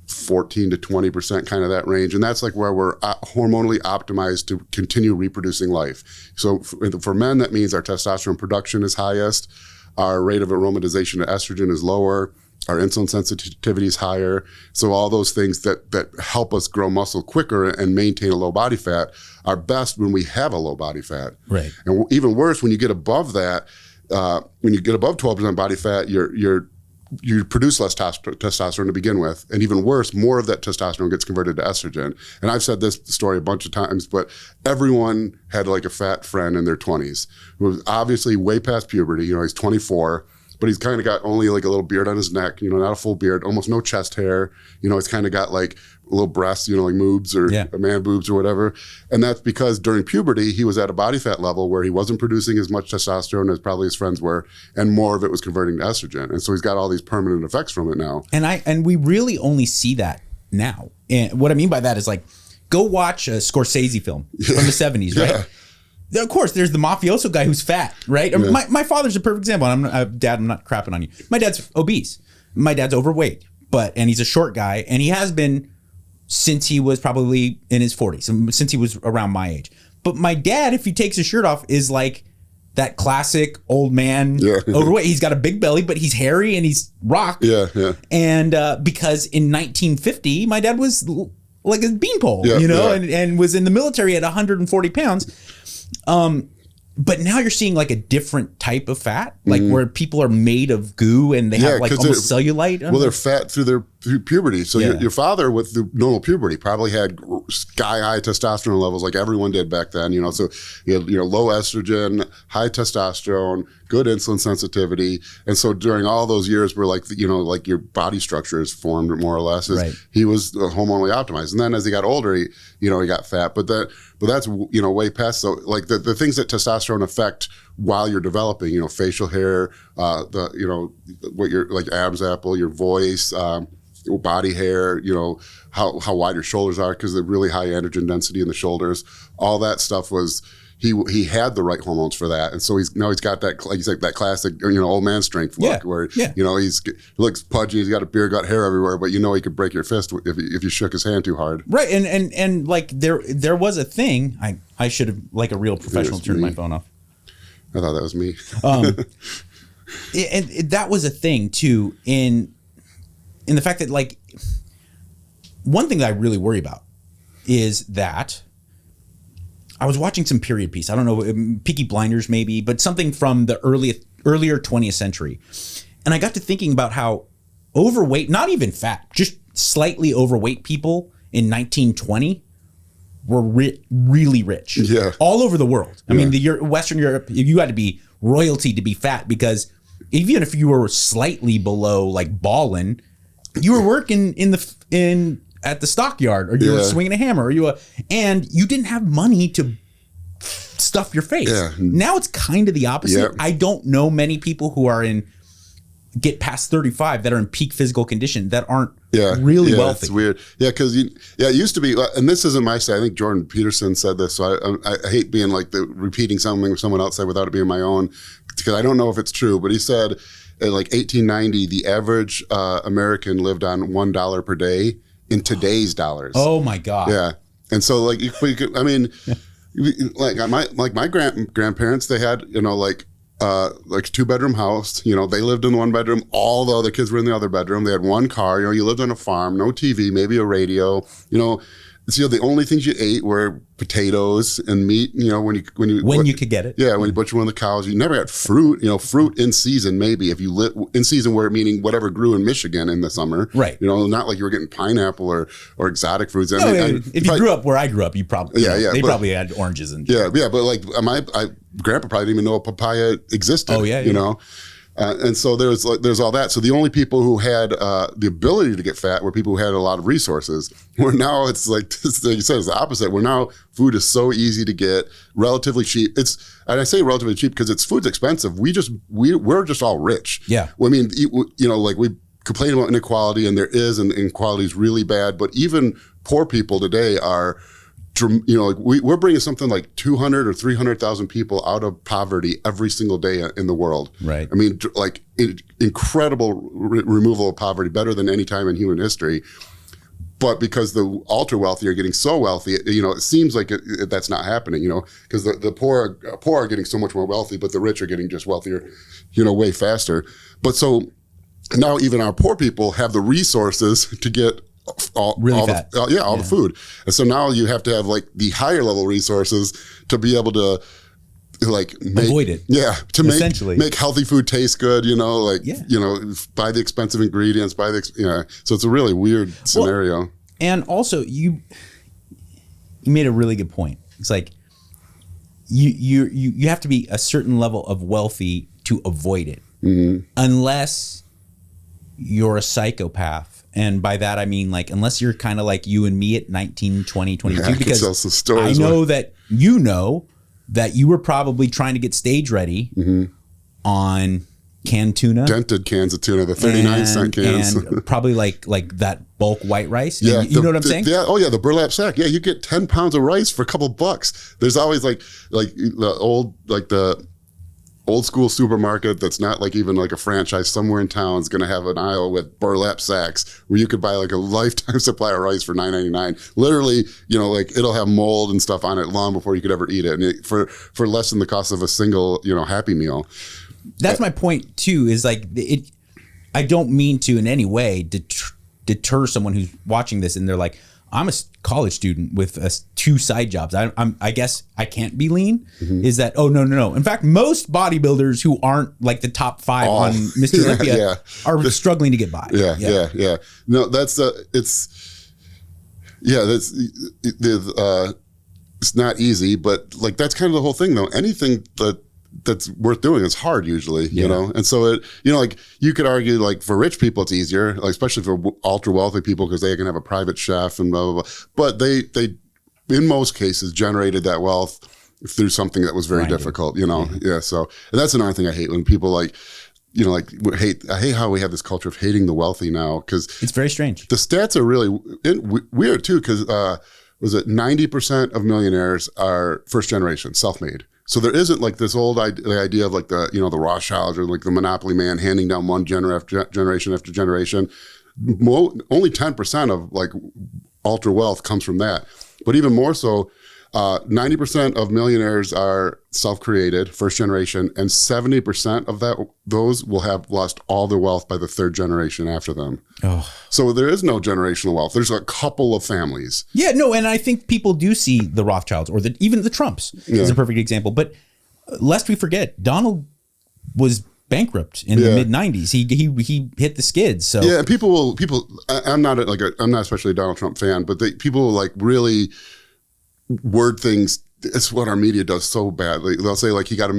14 to 20%, kind of that range. And that's like where we're hormonally optimized to continue reproducing life. So for men, that means our testosterone production is highest. Our rate of aromatization to estrogen is lower. Our insulin sensitivity is higher. So all those things that help us grow muscle quicker and maintain a low body fat are best when we have a low body fat. Right. And even worse, when you get above that, when you get above 12% body fat, you produce less testosterone to begin with. And even worse, more of that testosterone gets converted to estrogen. And I've said this story a bunch of times, but everyone had like a fat friend in their 20s who was obviously way past puberty. You know, he's 24, but he's kind of got only like a little beard on his neck, you know, not a full beard, almost no chest hair. You know, he's kind of got like little breasts, you know, like moobs or man boobs or whatever. And that's because during puberty, he was at a body fat level where he wasn't producing as much testosterone as probably his friends were, and more of it was converting to estrogen. And so he's got all these permanent effects from it now. And we really only see that now. And what I mean by that is like, go watch a Scorsese film from the 70s, right? Of course, there's the mafioso guy who's fat, right? Yeah. My father's a perfect example. Dad, I'm not crapping on you. My dad's obese. My dad's overweight, and he's a short guy, and he has been since he was probably in his 40s, since he was around my age. But my dad, if he takes his shirt off, is like that classic old man overweight. He's got a big belly, but he's hairy and he's rocked. Yeah. And because in 1950, my dad was like a beanpole, and was in the military at 140 pounds. But now you're seeing like a different type of fat, like where people are made of goo and they have like almost cellulite. Well, they're fat through puberty. So your father with the normal puberty probably had sky high testosterone levels like everyone did back then, you know, so you had, low estrogen, high testosterone, good insulin sensitivity. And so during all those years where like your body structure is formed more or less, he was hormonally optimized. And then as he got older, he got fat, but that's, way past. So like the things that testosterone affect while you're developing, facial hair, what your like abs apple, your voice, body hair, how wide your shoulders are because of really high androgen density in the shoulders. All that stuff was, he had the right hormones for that. And so he's got that, like you said, that classic, old man strength look where, he looks pudgy, he's got a beard, got hair everywhere, but he could break your fist if you shook his hand too hard. Right. And like there was a thing, I should have, like a real professional, turned my phone off. I thought that was me. And that was a thing too, in the fact that like, one thing that I really worry about is that I was watching some period piece. I don't know, Peaky Blinders maybe, but something from the earlier 20th century. And I got to thinking about how overweight, not even fat, just slightly overweight people in 1920 were really rich. Yeah. All over the world. I mean, Western Europe, you had to be royalty to be fat because even if you were slightly below like ballin', you were working in at the stockyard, or you were swinging a hammer, or and you didn't have money to stuff your face. Yeah. Now it's kind of the opposite. Yep. I don't know many people who get past 35 that are in peak physical condition that aren't really wealthy. It's weird. Yeah, because it used to be, and this isn't my side. I think Jordan Peterson said this, so I hate being like repeating something someone else said without it being my own, because I don't know if it's true, but he said in like 1890, the average American lived on $1 per day in today's dollars. Oh my God. Yeah. And so like, I mean, like my grandparents, they had, like a 2-bedroom house. They lived in the 1 bedroom. All the other kids were in the other bedroom. They had one car. You lived on a farm, no TV, maybe a radio. The only things you ate were potatoes and meat. When you could get it. Yeah, when you butcher one of the cows, you never had fruit. Fruit in season, maybe if you live in season, where meaning whatever grew in Michigan in the summer. Right. Not like you were getting pineapple or exotic fruits. If you grew up where I grew up, you probably they probably had oranges and but like my grandpa probably didn't even know a papaya existed. Oh yeah. And so there's all that. So the only people who had the ability to get fat were people who had a lot of resources. Where now it's like you said, it's the opposite. Where now food is so easy to get, relatively cheap. And I say relatively cheap because food's expensive. We're just all rich. Yeah. I mean, like we complain about inequality, and there is, and inequality is really bad. But even poor people today are. We're bringing something like 200 or 300,000 people out of poverty every single day in the world. Right. I mean, like incredible removal of poverty, better than any time in human history. But because the ultra wealthy are getting so wealthy, it seems like that's not happening. Because the poor are getting so much more wealthy, but the rich are getting just wealthier, way faster. But so now even our poor people have the resources to get all the food. And so now you have to have like the higher level resources to be able to avoid it. Yeah. To make healthy food taste good, buy the expensive ingredients, so it's a really weird scenario. Well, and also you made a really good point. It's like you have to be a certain level of wealthy to avoid it. Mm-hmm. Unless you're a psychopath. And by that, I mean, like, unless you're kind of like you and me at 19, 20, 22, because I know that you were probably trying to get stage ready on canned tuna. Dented cans of tuna, the 39-cent cans. And probably like that bulk white rice. Yeah. You know what I'm saying? Yeah. Oh, yeah. The burlap sack. Yeah. You get 10 pounds of rice for a couple bucks. There's always the old school supermarket that's not like even like a franchise somewhere in town is going to have an aisle with burlap sacks where you could buy like a lifetime supply of rice for $9.99. Literally, it'll have mold and stuff on it long before you could ever eat it, and for less than the cost of a single Happy Meal. That's my point too. Is like I don't mean to in any way deter someone who's watching this and they're like, I'm a college student with 2 side jobs. I guess I can't be lean. Mm-hmm. Is that? Oh, no. In fact, most bodybuilders who aren't like the top 5 on Mr. Olympia are struggling to get by. Yeah. No, that's it's not easy, but like that's kind of the whole thing though. Anything that's worth doing is hard usually, and so like you could argue like for rich people it's easier, like especially for ultra wealthy people because they can have a private chef and blah blah blah, but they in most cases generated that wealth through something that was very difficult, so and that's another thing I hate when people I hate how we have this culture of hating the wealthy now, because it's very strange. The stats are really weird too, because was it 90% of millionaires are first generation self-made. So there isn't like this old idea of like the Rothschilds or like the monopoly man handing down one generation after generation. Only 10% of like ultra wealth comes from that. But even more so, 90% of millionaires are self-created, first generation, and 70% of those will have lost all their wealth by the 3rd generation after them. Oh. So there is no generational wealth. There's a couple of families. Yeah, no, and I think people do see the Rothschilds or even the Trumps is a perfect example. But lest we forget, Donald was bankrupt in the mid 90s. He hit the skids. So yeah, and people. I'm not especially a Donald Trump fan, but people will like really word things it's what our media does so badly. They'll say like he got $1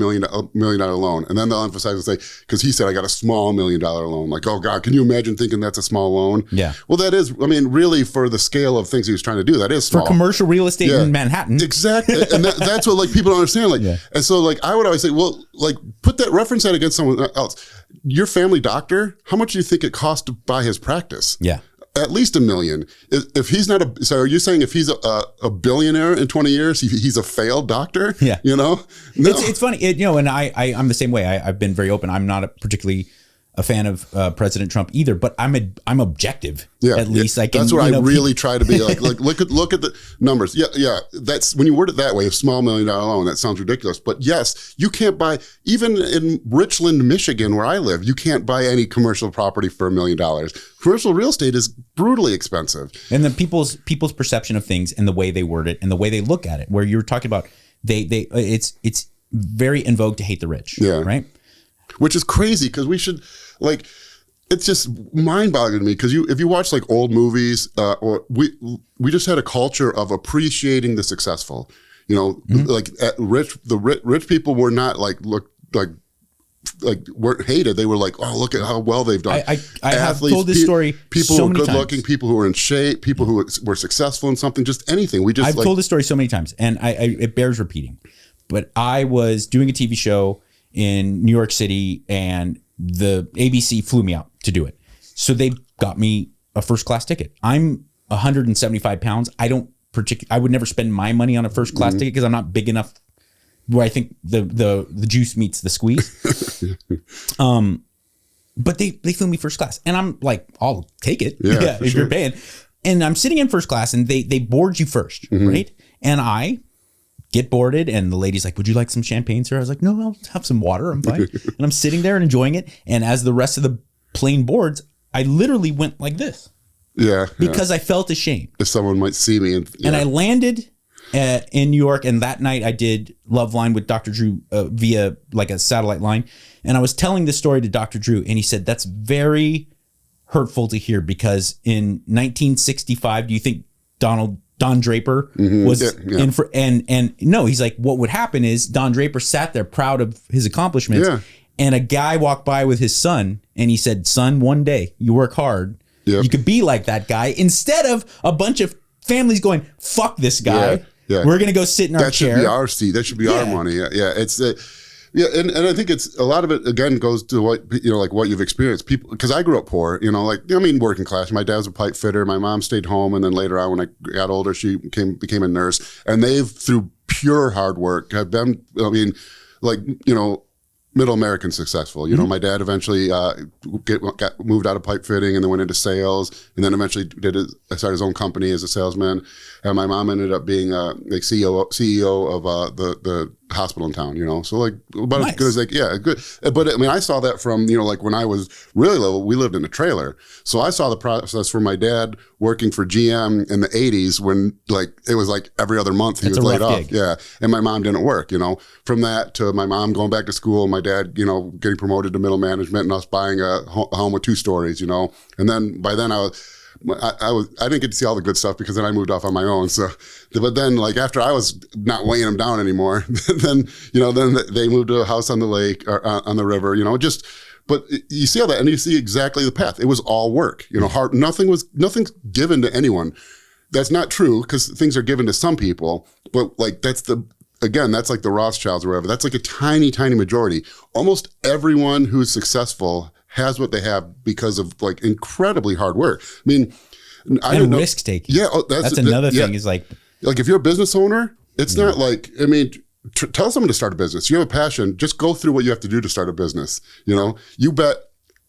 million loan, and then they'll emphasize and say, because he said I got a small $1 million loan. Like, oh God, can you imagine thinking that's a small loan? Yeah. Well, that is. I mean, really, for the scale of things he was trying to do, that is small. For commercial real estate in Manhattan. Exactly, and that's what like people don't understand. Like, and so like I would always say, well, like put that reference that against someone else. Your family doctor, how much do you think it costs to buy his practice? Yeah. At least $1 million. If he's not so are you saying if he's a billionaire in 20 years, he's a failed doctor? Yeah. You know? No. It's funny, and I'm the same way. I've been very open. I'm not particularly a fan of President Trump either, but I'm objective. Yeah, at least I can. That's what I really try to be like. Like look at the numbers. Yeah. That's when you word it that way. A small $1 million loan. That sounds ridiculous, but yes, you can't buy even in Richland, Michigan, where I live. You can't buy any commercial property for $1 million. Commercial real estate is brutally expensive. And then people's perception of things and the way they word it and the way they look at it. Where you're talking about it's very in vogue to hate the rich. Yeah. Right. Which is crazy because we should like. It's just mind-boggling to me because if you watch like old movies, or we just had a culture of appreciating the successful. You know, like rich people were not weren't hated. They were like, oh, look at how well they've done. I have told this story. People so who were many good-looking, times. people who were in shape, people who were successful in something. Just anything. I've told this story so many times, and it bears repeating. But I was doing a TV show in New York City, and the ABC flew me out to do it. So they got me a first class ticket. I'm 175 pounds. I would never spend my money on a first class ticket because I'm not big enough where I think the juice meets the squeeze. But they flew me first class, and I'm like, I'll take it if you're paying. And I'm sitting in first class, and they board you first, right? And I get boarded, and the lady's like, would you like some champagne, sir? I was like, no, I'll have some water. I'm fine. And I'm sitting there and enjoying it. And as the rest of the plane boards, I literally went like this. Yeah. Because I felt ashamed. If someone might see me. And I landed in New York. And that night I did Love Line with Dr. Drew via like a satellite line. And I was telling this story to Dr. Drew. And he said, that's very hurtful to hear because in 1965, do you think Don Draper was in for, and no, he's like, what would happen is Don Draper sat there proud of his accomplishments, and a guy walked by with his son, and he said, son, one day you work hard, you could be like that guy, instead of a bunch of families going, fuck this guy, we're gonna go sit in our chair. That should be our seat. That should be our money. It's and I think it's a lot of it again goes to what like what you've experienced. People, because I grew up poor, working class. My dad was a pipe fitter. My mom stayed home, and then later on when I got older, she became a nurse. And they've through pure hard work have been, middle American successful. My dad eventually got moved out of pipe fitting and then went into sales, and then eventually started his own company as a salesman. And my mom ended up being like CEO of the hospital in town. So like about as good as good. But I mean, I saw that from like when I was really little, we lived in a trailer, so I saw the process from my dad working for GM in the 80s when like it was like every other month he was laid off. Yeah, and my mom didn't work. From that to my mom going back to school, my dad getting promoted to middle management, and us buying a home with 2 stories. And then by then I didn't get to see all the good stuff because then I moved off on my own. So, but then like after I was not weighing them down anymore, then they moved to a house on the lake or on the river, but you see all that and you see exactly the path. It was all work, hard. Nothing's given to anyone. That's not true because things are given to some people, but like that's like the Rothschilds or whatever. That's like a tiny, tiny majority. Almost everyone who's successful has what they have because of like incredibly hard work. I mean, I don't know. Risk taking. Yeah. That's another thing is like if you're a business owner, it's not like, I mean, tell someone to start a business. You have a passion, just go through what you have to do to start a business. You bet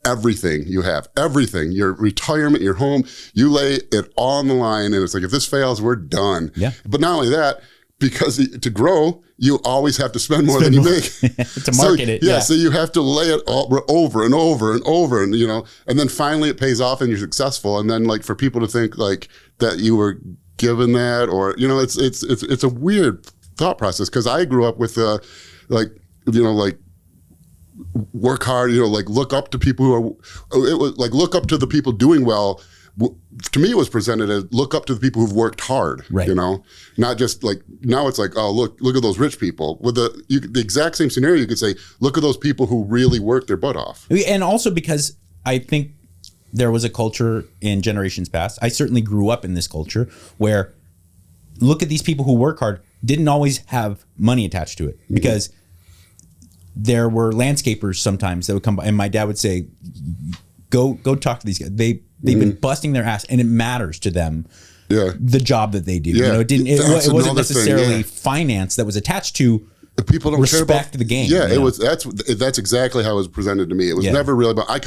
everything you have, everything, your retirement, your home, you lay it all on the line. And it's like, if this fails, we're done. Yeah. But not only that, because to grow, you always have to spend more than you make to market it. Yeah, so you have to lay it all over and over and over, and and then finally it pays off and you're successful. And then like for people to think like that you were given that, or it's a weird thought process because I grew up with work hard, like look up to people who are. It was like look up to the people doing well. to me, it was presented as look up to the people who've worked hard, Right. you know, not just like, now it's like, oh, look at those rich people. With the exact same scenario, you could say, look at those people who really worked their butt off. And also because I think there was a culture in generations past, I certainly grew up in this culture, where look at these people who work hard, didn't always have money attached to it, because there were landscapers sometimes that would come by, and my dad would say, go talk to these guys. They've been busting their ass, and it matters to them. Yeah. The job that they do. Yeah. It wasn't necessarily thing, finance that was attached to people don't respect care about the game. Yeah, that's exactly how it was presented to me. It was never really about. I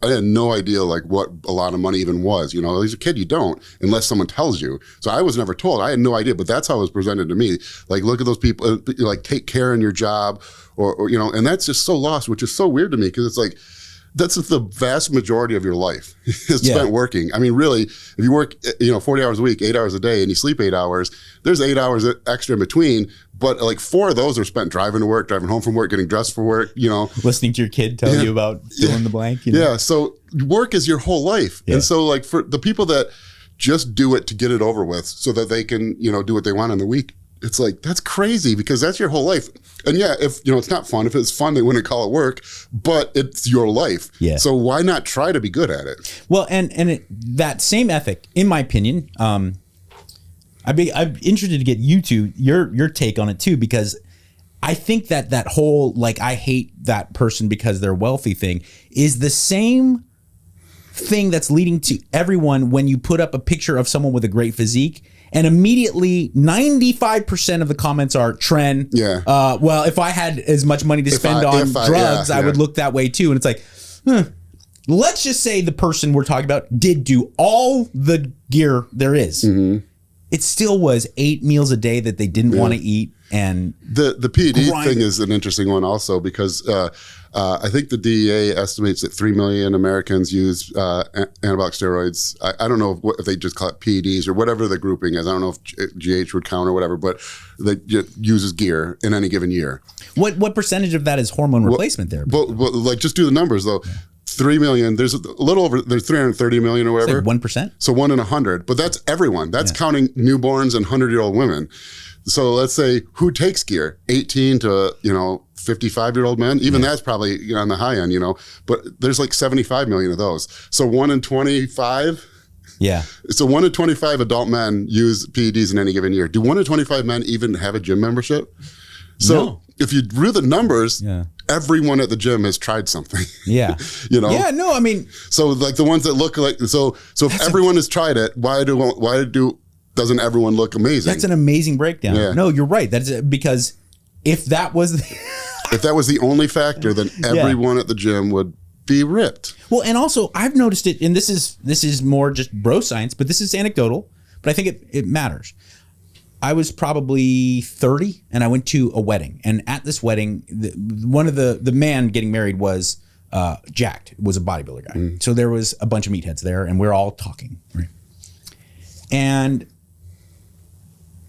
had no idea like what a lot of money even was. You know, as a kid, you don't unless someone tells you. So I was never told. I had no idea, but that's how it was presented to me. Like, look at those people. Like, take care in your job, or you know, and that's just so lost, which is so weird to me, because it's like, that's the vast majority of your life is spent working. I mean, really, if you work, 40 hours a week, 8 hours a day, and you sleep 8 hours, there's 8 hours extra in between. But like 4 of those are spent driving to work, driving home from work, getting dressed for work, listening to your kid tell you about fill in the blank. You know? Yeah. So work is your whole life. Yeah. And so like for the people that just do it to get it over with so that they can, do what they want in the week, it's like, that's crazy, because that's your whole life. And yeah, if it's not fun, if it's fun, they wouldn't call it work, but it's your life. Yeah. So why not try to be good at it? Well, that same ethic, in my opinion, I'm interested to get your take on it too, because I think that whole, like, I hate that person because they're wealthy thing is the same thing that's leading to everyone when you put up a picture of someone with a great physique, and immediately 95% of the comments are trend. Yeah. Well, if I had as much money to spend on drugs, I would look that way too. And it's like, let's just say the person we're talking about did do all the gear there is. Mm-hmm. It still was 8 meals a day that they didn't want to eat. And the PED thing is an interesting one also, because I think the DEA estimates that 3 million Americans use anabolic steroids. I don't know if they just call it PEDs or whatever the grouping is. I don't know if GH would count or whatever, but they uses gear in any given year. What percentage of that is hormone replacement therapy? But like, just do the numbers though. 3 million, there's 330 million or whatever. Like 1%? So 1 in 100, but that's everyone. That's counting newborns and 100-year-old women. So let's say, who takes gear? 18 to, 55-year-old men. Even that's probably on the high end, but there's like 75 million of those. So 1 in 25. Yeah. So 1 in 25 adult men use PEDs in any given year. Do 1 in 25 men even have a gym membership? So if you do the numbers, everyone at the gym has tried something. Yeah. Yeah, no, I mean. So like the ones that look like, so if everyone has tried it, why doesn't everyone look amazing? That's an amazing breakdown. Yeah. No, you're right. That's because if that was the only factor, then everyone at the gym would be ripped. Well, and also I've noticed it, and this is more just bro science, but this is anecdotal, but I think it matters. I was probably 30 and I went to a wedding, and at this wedding, one of the man getting married was jacked, was a bodybuilder guy. Mm. So there was a bunch of meatheads there, and we're all talking, right? And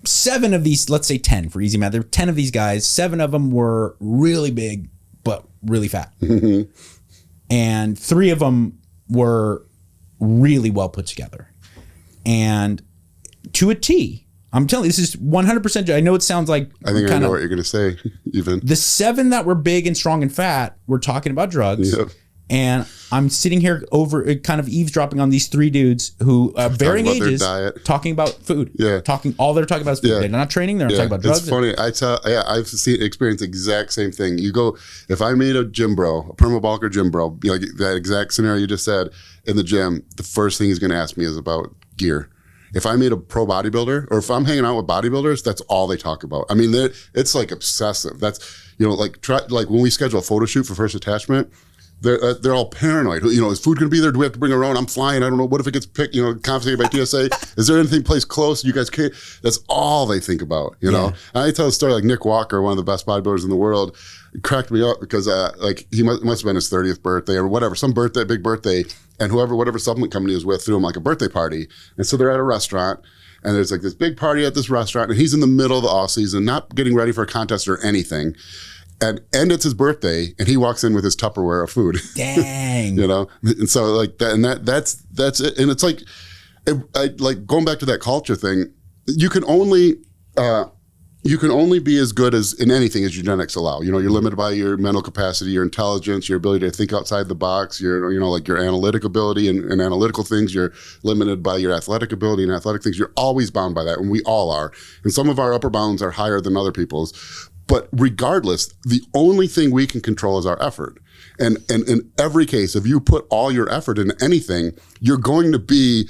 7 of these, let's say 10 for easy math, there were 10 of these guys, 7 of them were really big, but really fat. Mm-hmm. And 3 of them were really well put together. And to a T, I'm telling you, this is 100%. I know it sounds like, I think I know what you're going to say. Even the 7 that were big and strong and fat were talking about drugs. Yep. And I'm sitting here over kind of eavesdropping on these 3 dudes who varying ages talking about food. Yeah. All they're talking about is food. Yeah. They're not training. They're not talking about drugs. It's funny. I've experienced the exact same thing. You go, if I meet a gym bro, a perma bulker gym bro, like that exact scenario you just said in the gym, the first thing he's going to ask me is about gear. If I meet a pro bodybuilder, or if I'm hanging out with bodybuilders, that's all they talk about. I mean, it's like obsessive. That's, like when we schedule a photo shoot for First Attachment, they're all paranoid. Is food going to be there? Do we have to bring our own? I'm flying. I don't know. What if it gets picked, confiscated by TSA? Is there anything place close? You guys can't. That's all they think about, And I tell a story like Nick Walker, one of the best bodybuilders in the world. It cracked me up because he must have been his 30th birthday or whatever, some birthday, big birthday. And whatever supplement company he was with threw him like a birthday party. And so they're at a restaurant, and there's like this big party at this restaurant, and he's in the middle of the off season, not getting ready for a contest or anything. and it's his birthday, and he walks in with his Tupperware of food. Dang. You know, and so like that, and that's it. And it's like, like going back to that culture thing. You can only be as good as in anything as your genetics allow. You know, you're limited by your mental capacity, your intelligence, your ability to think outside the box, your, you know, like your analytic ability and analytical things. You're limited by your athletic ability and athletic things. You're always bound by that, and we all are. And some of our upper bounds are higher than other people's. But regardless, the only thing we can control is our effort. And in every case, if you put all your effort into anything, you're going to be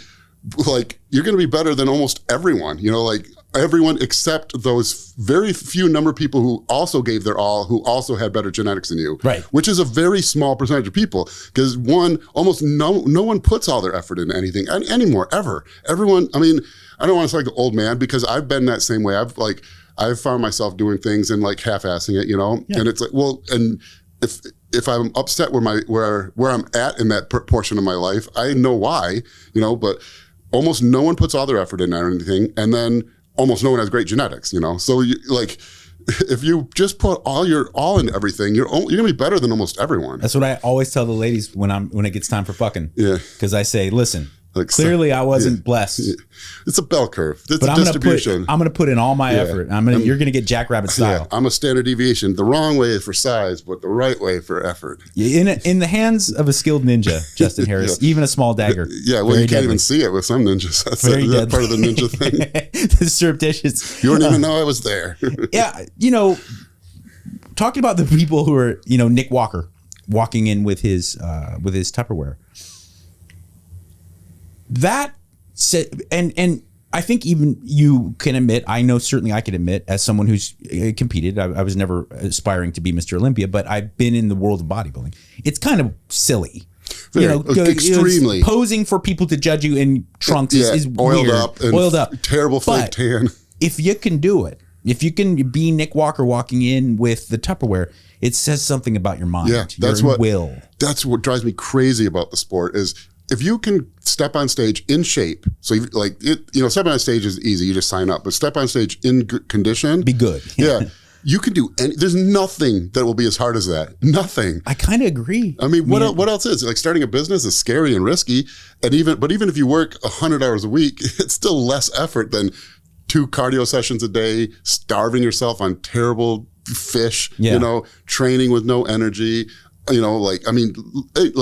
better than almost everyone, you know, like everyone except those very few number of people who also gave their all, who also had better genetics than you, right? Which is a very small percentage of people, because almost no one puts all their effort into anything anymore, ever. Everyone, I mean, I don't want to sound like the old man, because I've been that same way. I've found myself doing things and like half-assing it, you know, and it's like, well, and if I'm upset where I'm at in that portion of my life, I know why, you know, but almost no one puts all their effort into anything, and then almost no one has great genetics, you know. So if you just put all into everything, you're gonna be better than almost everyone. That's what I always tell the ladies when it gets time for fucking. Yeah. Because I say, listen, clearly I wasn't blessed. Yeah. It's a bell curve. It's but a distribution. I'm gonna put in all my effort. You're gonna get jackrabbit style. Yeah, I'm a standard deviation. The wrong way for size, but the right way for effort. In the hands of a skilled ninja, Justin Harris, even a small dagger. Yeah, well, you can't even see it with some ninjas. That's part of the ninja thing. The surreptitious. You wouldn't even know I was there. Yeah, you know, talking about the people who are, you know, Nick Walker walking in with his Tupperware. That said, and I think even you can admit, I know certainly I can admit, as someone who's competed, I was never aspiring to be Mr. Olympia, but I've been in the world of bodybuilding. It's kind of silly. Very, you know, extremely. Posing for people to judge you in trunks is oiled weird. up, and oiled up, terrible fake tan. If you can do it, if you can be Nick Walker walking in with the Tupperware, it says something about your mind. Yeah, That's what drives me crazy about the sport is, if you can step on stage in shape, so stepping on stage is easy. You just sign up, but step on stage in condition, be good. Yeah, you can do there's nothing that will be as hard as that. Nothing. I kind of agree. I mean, what else is like starting a business is scary and risky, and even if you work 100 hours a week, it's still less effort than 2 cardio sessions a day, starving yourself on terrible fish. You know, training with no energy. You know, like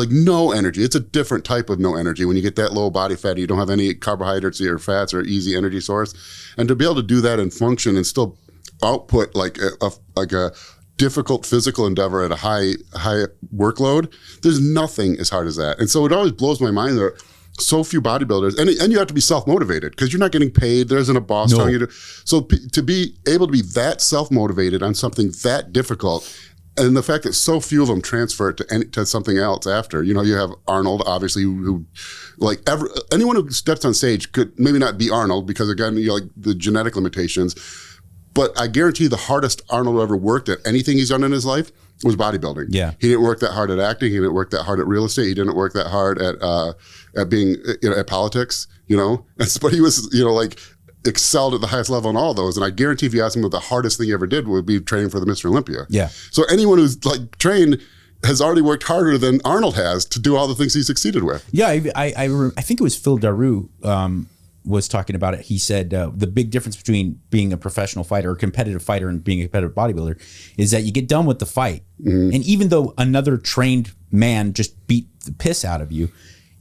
no energy. It's a different type of no energy. When you get that low body fat, you don't have any carbohydrates or fats or easy energy source. And to be able to do that and function and still output like a difficult physical endeavor at a high workload, there's nothing as hard as that. And so it always blows my mind that so few bodybuilders, and you have to be self-motivated because you're not getting paid. There isn't a boss telling you to. So to be able to be that self-motivated on something that difficult, and the fact that so few of them transfer it to something else after. You know, you have Arnold, obviously, who anyone who steps on stage could maybe not be Arnold because, again, you know, like the genetic limitations. But I guarantee the hardest Arnold ever worked at anything he's done in his life was bodybuilding. Yeah, he didn't work that hard at acting. He didn't work that hard at real estate. He didn't work that hard at being at politics. You know, but he was excelled at the highest level in all those. And I guarantee if you ask him what the hardest thing he ever did would be training for the Mr. Olympia. Yeah. So anyone who's trained has already worked harder than Arnold has to do all the things he succeeded with. Yeah, I think it was Phil Daru was talking about it. He said the big difference between being a professional fighter or competitive fighter and being a competitive bodybuilder is that you get done with the fight. Mm-hmm. And even though another trained man just beat the piss out of you,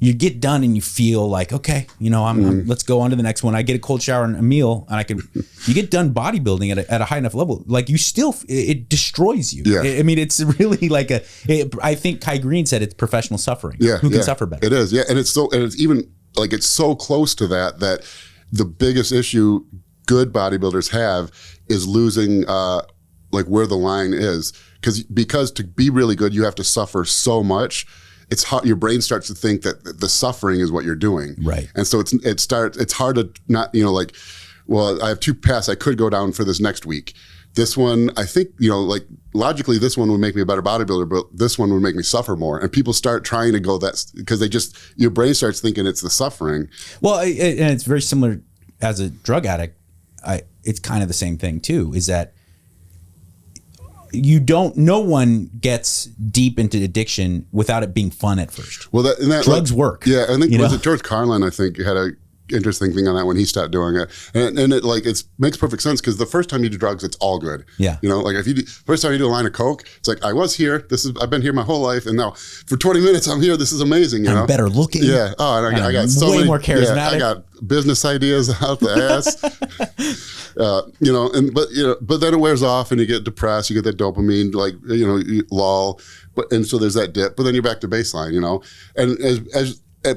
you get done and you feel like, okay, you know, let's go on to the next one. I get a cold shower and a meal, and you get done bodybuilding at a high enough level, like it destroys you. Yeah. I mean, it's really like I think Kai Green said it's professional suffering. Yeah. Who can suffer better? It is. Yeah. And it's even like, it's so close to that the biggest issue good bodybuilders have is losing where the line is. Because to be really good, you have to suffer so much. It's hard. Your brain starts to think that the suffering is what you're doing, right? And so it's hard to not, well, I have 2 paths I could go down for this next week. This one, I think, logically, this one would make me a better bodybuilder, but this one would make me suffer more. And people start trying to go because your brain starts thinking it's the suffering. Well, and it's very similar as a drug addict. It's kind of the same thing too. Is that no one gets deep into addiction without it being fun at first. Well, drugs work. Yeah, I think was it George Carlin? I think had a interesting thing on that when he stopped doing it, and it like makes perfect sense because the first time you do drugs, it's all good. Yeah, like if you first time you do a line of coke, it's like I was here. I've been here my whole life, and now for 20 minutes I'm here. This is amazing. I'm better looking. Yeah. Oh, and I got so way many more charismatic. Yeah, I got business ideas out the ass. But then it wears off, and you get depressed. You get that dopamine, you lull. And so there's that dip, but then you're back to baseline. And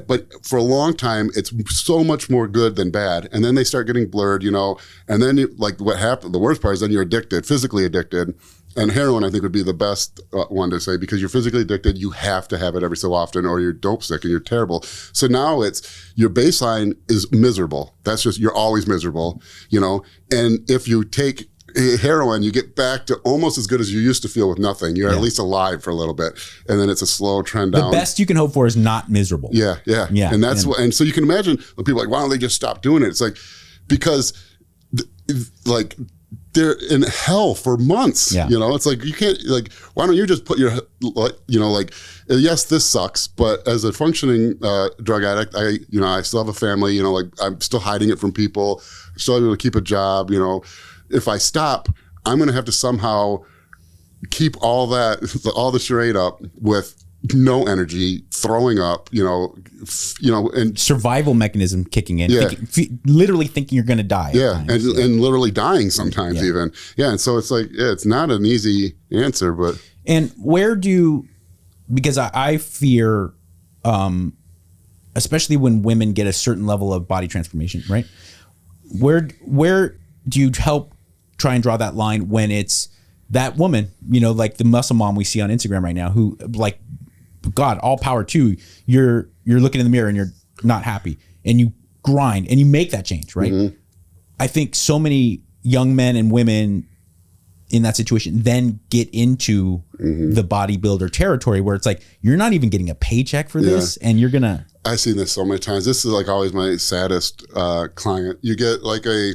but for a long time, it's so much more good than bad. And then they start getting blurred, and then what happened, the worst part is then you're addicted, physically addicted. And heroin, I think, would be the best one to say, because you're physically addicted, you have to have it every so often or you're dope sick and you're terrible. So now your baseline is miserable. That's just, you're always miserable, and if you take heroin, you get back to almost as good as you used to feel with nothing. You're at least alive for a little bit, and then it's a slow trend down. The best you can hope for is not miserable. Yeah. And that's what. And so you can imagine when people are like, why don't they just stop doing it? It's like because they're in hell for months. Yeah. It's like you can't why don't you just put your yes, this sucks, but as a functioning drug addict, I still have a family. I'm still hiding it from people. Still able to keep a job. If I stop, I'm going to have to somehow keep all the charade up with no energy, throwing up, and survival mechanism kicking in, literally thinking you're going to die. Yeah. And literally dying sometimes even. Yeah. And so it's like, it's not an easy answer, but. And because I fear, especially when women get a certain level of body transformation, right? Where do you help try and draw that line when it's that woman, like the muscle mom we see on Instagram right now, who God, all power to you're looking in the mirror and you're not happy and you grind and you make that change, right? Mm-hmm. I think so many young men and women in that situation then get into the bodybuilder territory where it's like, you're not even getting a paycheck for this and you're going to. I've seen this so many times. This is always my saddest client. You get a,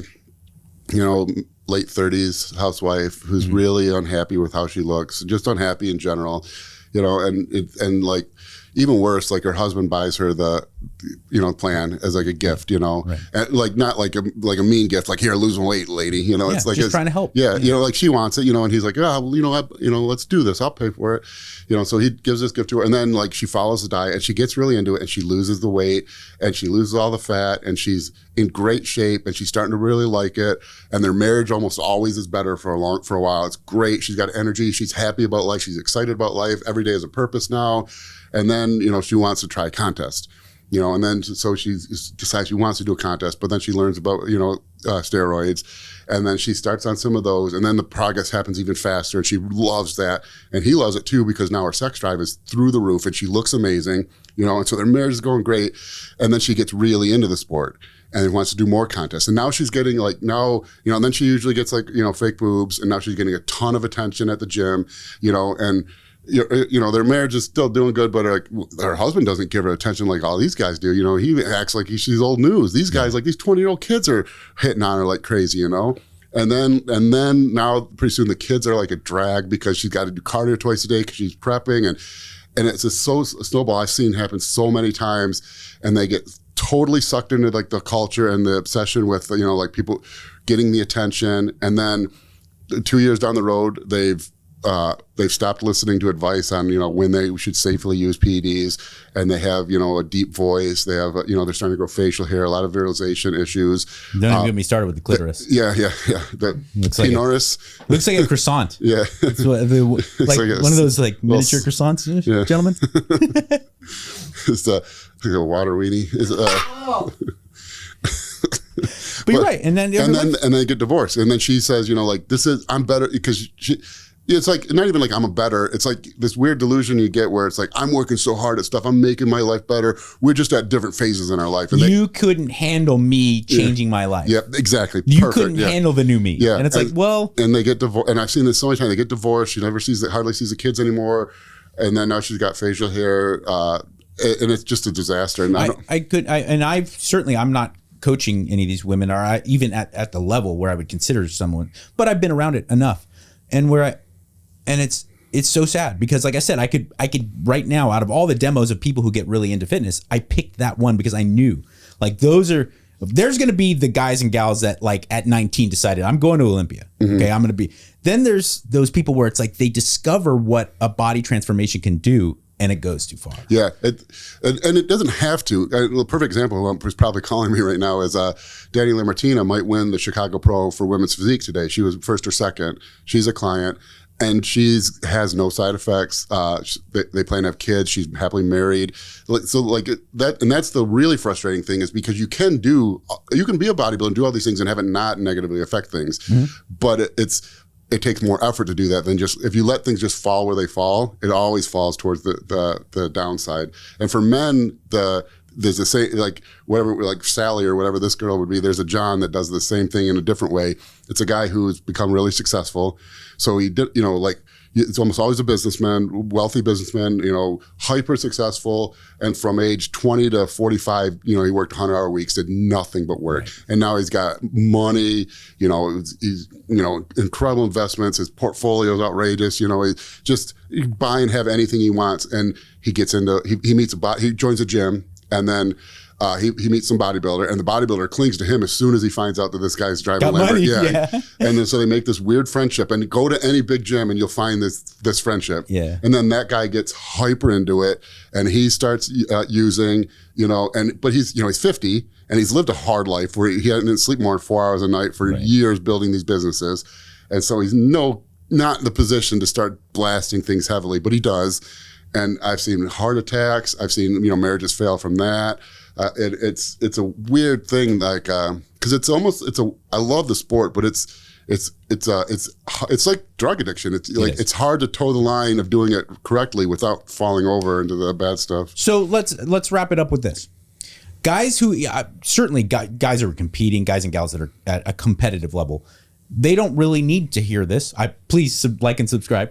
late 30s housewife who's really unhappy with how she looks, just unhappy in general, and even worse, her husband buys her the, plan as a gift, right. And not like a mean gift, here, losing weight, lady, it's just trying to help. Yeah. She wants it, and he's like, let's do this. I'll pay for it. So he gives this gift to her, and then she follows the diet and she gets really into it and she loses the weight and she loses all the fat and she's in great shape and she's starting to really like it. And their marriage almost always is better for a while. It's great. She's got energy. She's happy about life. She's excited about life. Every day has a purpose now. And then, she wants to try a contest, and then so she decides she wants to do a contest, but then she learns about, steroids, and then she starts on some of those, and then the progress happens even faster, and she loves that, and he loves it too, because now her sex drive is through the roof, and she looks amazing, and so their marriage is going great, and then she gets really into the sport, and wants to do more contests, and now she's getting and then she usually gets fake boobs, and now she's getting a ton of attention at the gym, and their marriage is still doing good, but her husband doesn't give her attention like all these guys do. He acts like she's old news. These guys, these 20-year-old kids are hitting on her like crazy, And then now pretty soon the kids are like a drag because she's got to do cardio twice a day because she's prepping, and it's just so snowball. I've seen happen so many times, and they get totally sucked into the culture and the obsession with people getting the attention, and then 2 years down the road they've stopped listening to advice on, when they should safely use PEDs, and they have, a deep voice. They have, they're starting to grow facial hair, a lot of virilization issues. Don't even get me started with the clitoris. The looks penoris. Looks like a croissant. Yeah. It's one of those miniature croissants, gentlemen. It's like a water weenie. But you're right. And then they get divorced. And then she says, I'm better because it's not even I'm a better. It's this weird delusion you get where it's I'm working so hard at stuff. I'm making my life better. We're just at different phases in our life. And you couldn't handle me changing my life. Yeah, exactly. You couldn't handle the new me. Yeah. And it's and they get divorced. And I've seen this so many times. They get divorced. She hardly sees the kids anymore. And then now she's got facial hair. And it's just a disaster. And I'm not coaching any of these women, or even at the level where I would consider someone, but I've been around it enough, and where And it's so sad because, like I said, I could right now, out of all the demos of people who get really into fitness, I picked that one because I knew like there's going to be the guys and gals that like at 19 decided I'm going to Olympia. Okay. I'm going to be, then there's those people where it's like they discover what a body transformation can do and it goes too far. Yeah. And it doesn't have to. A perfect example who's probably calling me right now is Danny LaMartina might win the Chicago Pro for women's physique today. She was first or second. She's a client. And has no side effects. They plan to have kids. She's happily married. So like that, and that's the really frustrating thing is because you can be a bodybuilder and do all these things and have it not negatively affect things, but it takes more effort to do that than just if you let things just fall where they fall. It always falls towards the downside. And for men, there's the same, like whatever, like Sally or whatever this girl would be, there's a John that does the same thing in a different way. It's a guy who's become really successful. So he did, like it's almost always a businessman, wealthy businessman, hyper successful. And from age 20 to 45, he worked 100-hour weeks, did nothing but work. Right. And now he's got money, he's incredible investments. His portfolio is outrageous. He just buy and have anything he wants. And he gets into, he joins a gym. And then he meets some bodybuilder, and the bodybuilder clings to him as soon as he finds out that this guy's driving a Lamborghini. Yeah. And then so they make this weird friendship. And go to any big gym, and you'll find this friendship. Yeah. And then that guy gets hyper into it, and he starts using, but he's 50, and he's lived a hard life where he didn't sleep more than 4 hours a night for years building these businesses, and so he's not in the position to start blasting things heavily, but he does. And I've seen heart attacks. I've seen marriages fail from that. It's a weird thing, like because I love the sport, but it's like drug addiction. It's hard to toe the line of doing it correctly without falling over into the bad stuff. So let's wrap it up with this. Guys who certainly guys who are competing, guys and gals that are at a competitive level, they don't really need to hear this. Please like and subscribe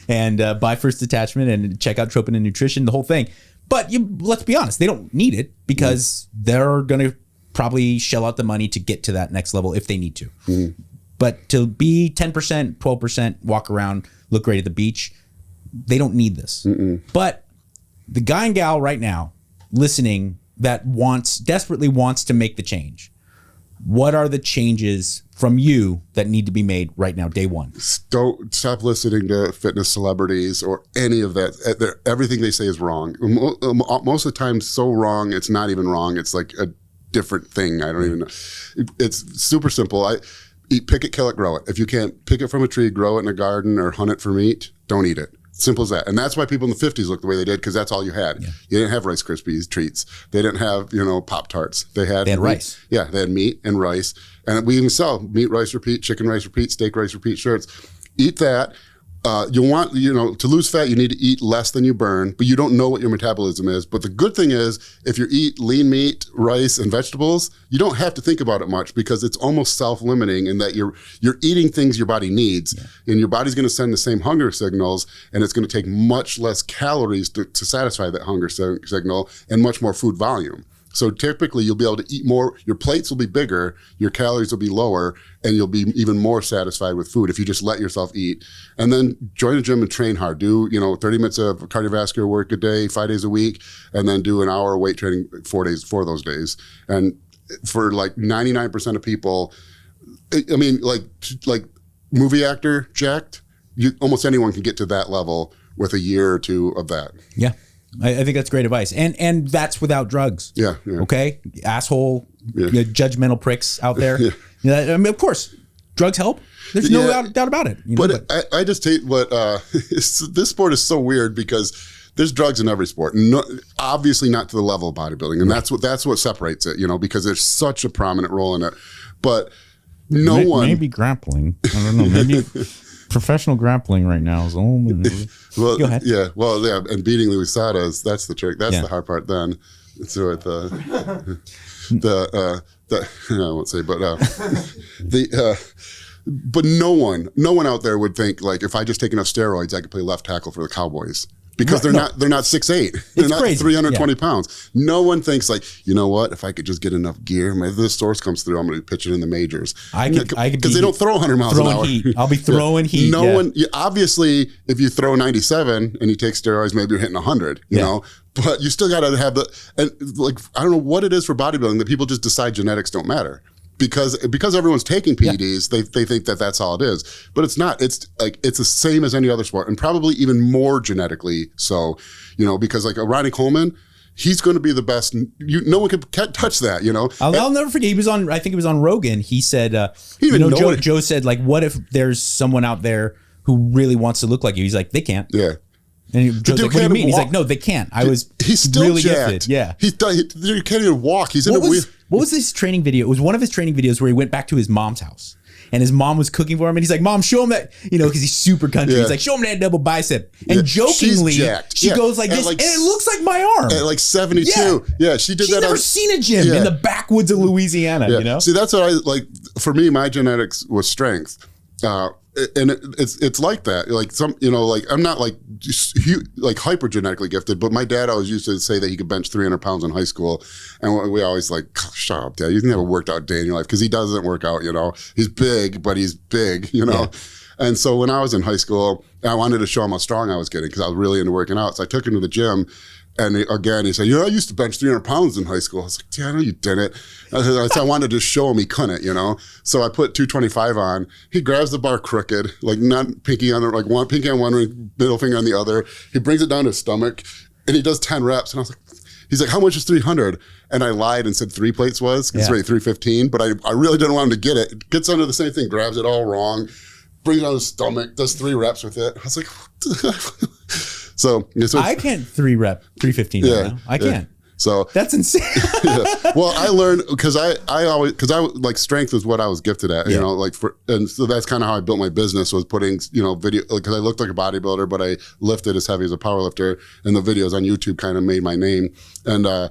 and buy First Attachment and check out Tropin and Nutrition, the whole thing. But let's be honest, they don't need it because they're going to probably shell out the money to get to that next level if they need to. But to be 10%, 12%, walk around, look great at the beach, they don't need this. But the guy and gal right now listening that desperately wants to make the change, what are the changes from you that need to be made right now, day one? Don't stop listening to fitness celebrities or any of that. Everything they say is wrong. Most of the time, so wrong, it's not even wrong. It's like a different thing. I don't even know. It's super simple. Pick it, kill it, grow it. If you can't pick it from a tree, grow it in a garden, or hunt it for meat, don't eat it. Simple as that. And that's why people in the 50s looked the way they did, because that's all you had. Yeah. You didn't have Rice Krispies treats. They didn't have, Pop-Tarts. They had rice. Yeah, they had meat and rice. And we even sell meat, rice, repeat, chicken, rice, repeat, steak, rice, repeat shirts. Eat that. You want, to lose fat, you need to eat less than you burn, but you don't know what your metabolism is. But the good thing is, if you eat lean meat, rice, and vegetables, you don't have to think about it much, because it's almost self-limiting in that you're eating things your body needs, and your body's going to send the same hunger signals, and it's going to take much less calories to satisfy that hunger signal and much more food volume. So typically you'll be able to eat more, your plates will be bigger, your calories will be lower, and you'll be even more satisfied with food if you just let yourself eat. And then join a gym and train hard. Do 30 minutes of cardiovascular work a day, 5 days a week, and then do an hour of weight training 4 those days. And for like 99% of people, like movie actor, jacked, almost anyone can get to that level with a year or two of that. Yeah. I think that's great advice. And that's without drugs. Yeah. Okay? Asshole, judgmental pricks out there. Of course, drugs help. There's no doubt about it. But I just hate what, this sport is so weird, because there's drugs in every sport. No, obviously not to the level of bodybuilding. And that's what separates it, because there's such a prominent role in it. But maybe grappling. I don't know. Maybe professional grappling right now is only. Well, go ahead. Yeah. Well, yeah. And beating Louis Sada, that's the trick. That's the hard part. Then, so I won't say, but but no one out there would think, like, if I just take enough steroids, I could play left tackle for the Cowboys. because they're not 6'8". They're not crazy. 320 pounds. No one thinks like, you know what? If I could just get enough gear, if this source comes through, I'm going to pitch it in the majors. I could because they don't throw 100 miles an hour. Heat. I'll be throwing heat. No one. Obviously, if you throw 97 and you take steroids, maybe you're hitting 100. You know. But you still got to have and like, I don't know what it is for bodybuilding that people just decide genetics don't matter. Because everyone's taking PEDs, they think that that's all it is, but it's not. It's like it's the same as any other sport, and probably even more genetically so. You know, because like a Ronnie Coleman, he's going to be the best. No one can touch that. You know, I'll never forget. He was on. I think it was on Rogan. He said, Joe said, like, what if there's someone out there who really wants to look like you? He's like, they can't. Yeah. And Joe's like, what do you mean? He's like, no, they can't. He's still really jacked. Gifted. Yeah. You can't even walk. He's in a weird. What was this training video? It was one of his training videos where he went back to his mom's house and his mom was cooking for him. And he's like, Mom, show him that, because he's super country. He's like, show him that double bicep. And jokingly, she goes like this, and it looks like my arm. At like 72. Yeah, she did that. She's never seen a gym in the backwoods of Louisiana, you know? See, that's what I like. For me, my genetics was strength. And it's like that. Like like I'm not like hyper genetically gifted, but my dad always used to say that he could bench 300 pounds in high school, and we always like, shut up, Dad. You've never worked out a day in your life, because he doesn't work out. He's big, but he's big. And so when I was in high school, I wanted to show him how strong I was getting because I was really into working out. So I took him to the gym. And he said, I used to bench 300 pounds in high school. I was like, yeah, no, you didn't. I wanted to show him he couldn't, So I put 225 on. He grabs the bar crooked, like not pinky on like one pinky on one ring, middle finger on the other. He brings it down to his stomach, and he does 10 reps. And I was like, he's like, how much is 300? And I lied and said 3 plates was. It's really 315, but I really didn't want him to get it. Gets under the same thing, grabs it all wrong, brings it on his stomach, does 3 reps with it. I was like, So I can't 315 right now. I can't. So that's insane. Well, I learned because I like strength was what I was gifted at, and so that's kind of how I built my business, was putting, video, because I looked like a bodybuilder, but I lifted as heavy as a power lifter, and the videos on YouTube kind of made my name. And I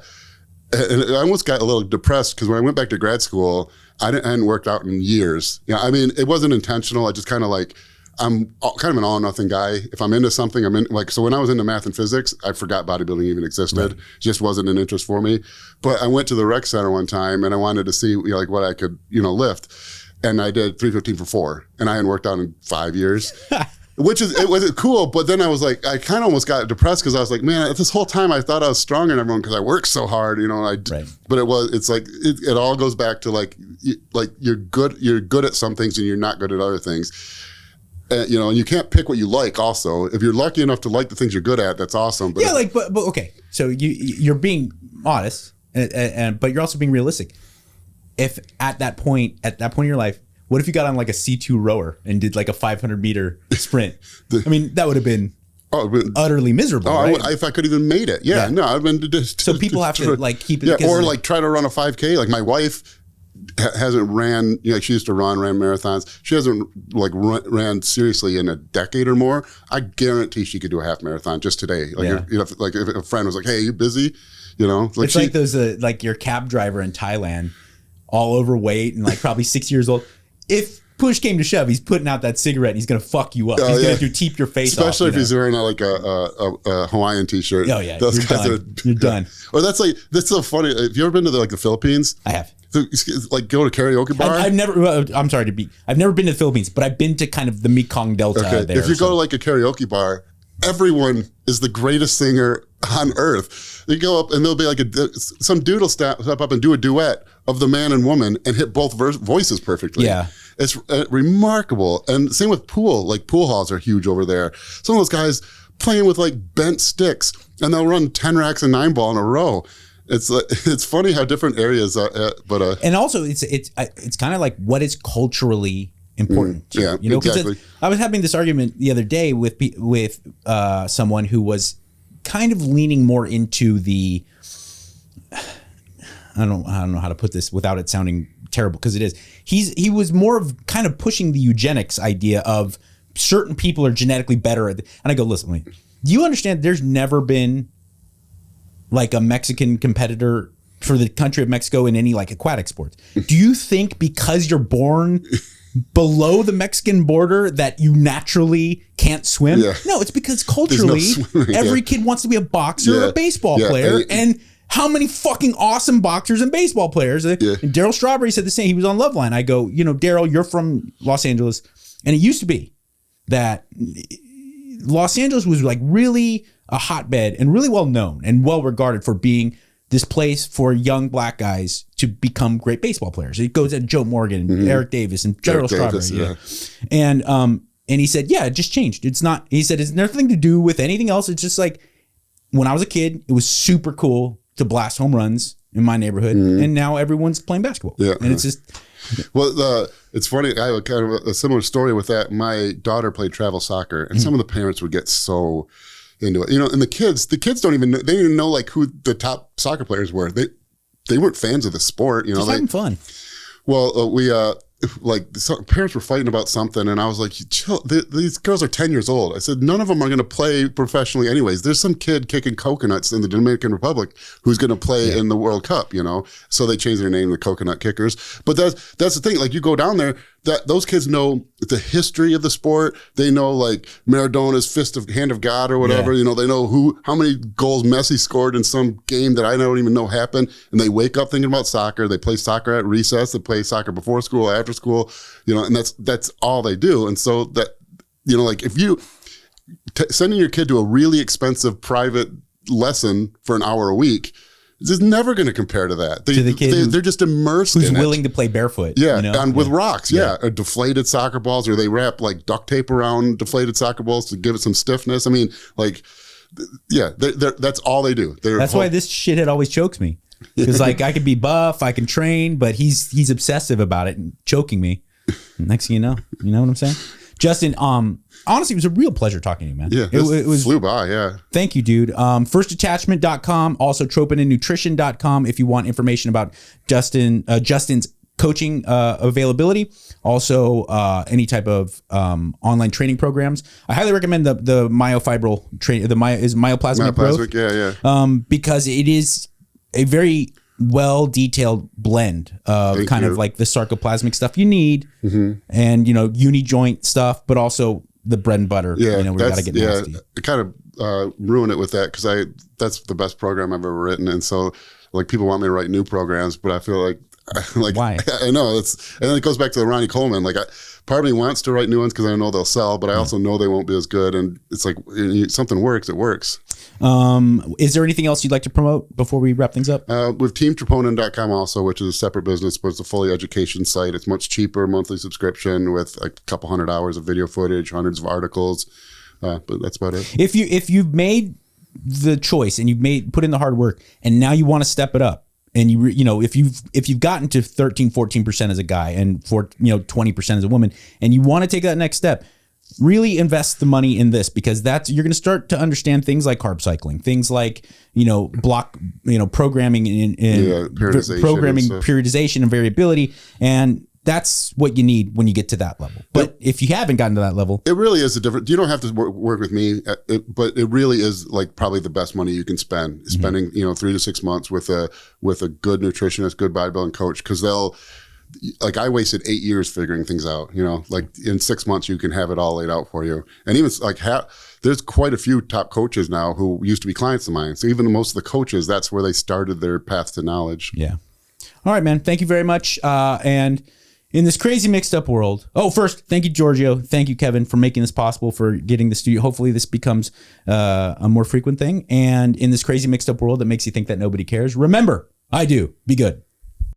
almost got a little depressed because when I went back to grad school, I hadn't worked out in years. I mean, it wasn't intentional. I just kind of like, I'm kind of an all or nothing guy. If I'm into something, I'm in. Like, so when I was into math and physics, I forgot bodybuilding even existed. Right. It just wasn't an interest for me. But I went to the rec center one time and I wanted to see like what I could, lift. And I did 315 for 4. And I hadn't worked out in 5 years, it was cool. But then I was like, I kind of almost got depressed because I was like, man, this whole time I thought I was stronger than everyone because I worked so hard, Right. But it's like, it all goes back to like you're good at some things and you're not good at other things. And you can't pick what you like. Also, if you're lucky enough to like the things you're good at, that's awesome. But but okay. So you're being honest, but you're also being realistic. If at that point in your life, what if you got on like a C2 rower and did like a 500 meter sprint? I mean, that would have been utterly miserable. Right? If I could even made it, no, I've been. So people have to like keep it, or like try to run a 5K. Like my wife hasn't ran, she used to ran marathons. She hasn't like ran seriously in a decade or more. I guarantee she could do a half marathon just today. Like, if a friend was like, hey, are you busy? Like it's like those, like your cab driver in Thailand, all overweight and like probably 6 years old. If push came to shove, he's putting out that cigarette and he's going to fuck you up. He's going to teep your face off. Especially if he's wearing like a Hawaiian t-shirt. Oh yeah. You're done. Or that's so funny. Have you ever been to the Philippines? I have. Like go to karaoke bar? I've never been to the Philippines, but I've been to kind of the Mekong Delta there. If you go to like a karaoke bar, everyone is the greatest singer on earth. They go up and there'll be like some dude will step up and do a duet of the man and woman and hit both voices perfectly. Yeah. It's remarkable. And same with pool. Like pool halls are huge over there. Some of those guys playing with like bent sticks and they'll run 10 racks of 9-ball in a row. It's funny how different areas are, and also it's kind of like what is culturally important. Exactly. I was having this argument the other day with someone who was kind of leaning more into the, I don't know how to put this without it sounding terrible, because it is. He was more of kind of pushing the eugenics idea of certain people are genetically better and I go, listen, do you understand there's never been like a Mexican competitor for the country of Mexico in any like aquatic sports? Do you think because you're born below the Mexican border that you naturally can't swim. Yeah. No, it's because culturally, swimming, every kid wants to be a boxer or a baseball player. And how many fucking awesome boxers and baseball players? And Daryl Strawberry said the same. He was on Loveline. I go, Daryl, you're from Los Angeles. And it used to be that Los Angeles was like really a hotbed and really well known and well regarded for being this place for young black guys to become great baseball players. It goes at Joe Morgan, and Eric Davis, and Daryl Strawberry. And he said, it just changed. It's not, he said, it's nothing to do with anything else. It's just like when I was a kid, it was super cool to blast home runs in my neighborhood. And now everyone's playing basketball. Yeah. And it's just. Well, it's funny. I have kind of a similar story with that. My daughter played travel soccer, and some of the parents would get so into it, and the kids don't even know, they didn't even know like who the top soccer players were. They weren't fans of the sport, Just having fun. Well, we parents were fighting about something, and I was like, chill, these girls are 10 years old. I said, none of them are going to play professionally anyways. There's some kid kicking coconuts in the Dominican Republic who's going to play in the World Cup, so they changed their name to Coconut Kickers. But that's the thing, like you go down there, that those kids know the history of the sport. They know like Maradona's hand of God or whatever. They know how many goals Messi scored in some game that I don't even know happened. And they wake up thinking about soccer. They play soccer at recess. They play soccer before school, after school, and that's all they do. And so that, like if you sending your kid to a really expensive private lesson for an hour a week, it's never going to compare to that. They're just immersed who's in willing to play barefoot. And with rocks, or deflated soccer balls, or they wrap like duct tape around deflated soccer balls to give it some stiffness. I mean, like, that's all they do. That's why this shithead always chokes me. Because like I can be buff, I can train, but he's obsessive about it and choking me. Next thing you know what I'm saying? Justin, honestly, it was a real pleasure talking to you, man. Yeah, it was flew by. Yeah, thank you, dude. Firstattachment.com, also troponinnutrition.com if you want information about Justin's coaching availability. Also, any type of online training programs. I highly recommend the myofibril training. Myoplasmic growth. Because it is a very well detailed blend of like the sarcoplasmic stuff you need, and uni joint stuff, but also the bread and butter. We gotta get nasty. I kind of ruin it with that because that's the best program I've ever written, and so like people want me to write new programs, but I feel like why? I know and then it goes back to the Ronnie Coleman. Like part of me wants to write new ones because I know they'll sell, but I also know they won't be as good. And it's like something works, it works. Is there anything else you'd like to promote before we wrap things up? With teamtroponin.com also, which is a separate business, but it's a fully education site. It's much cheaper, monthly subscription with a couple 100 hours of video footage, hundreds of articles. But that's about it. If you've made the choice and you've put in the hard work and now you want to step it up, and if you've gotten to 13-14% as a guy and 20% as a woman, and you want to take that next step, really invest the money in this, because you're going to start to understand things like carb cycling, things like programming and periodization and variability, and that's what you need when you get to that level. But if you haven't gotten to that level, it really is a different. You don't have to work with me, but it really is like probably the best money you can spend. Spending 3 to 6 months with a good nutritionist, good bodybuilding coach, because I wasted 8 years figuring things out. Like in 6 months you can have it all laid out for you. And even like there's quite a few top coaches now who used to be clients of mine. So even most of the coaches, that's where they started their path to knowledge. Yeah. All right, man. Thank you very much. And in this crazy mixed up world. Oh, first, thank you, Giorgio. Thank you, Kevin, for making this possible, for getting the studio. Hopefully this becomes a more frequent thing. And in this crazy mixed up world that makes you think that nobody cares, remember, I do. Be good.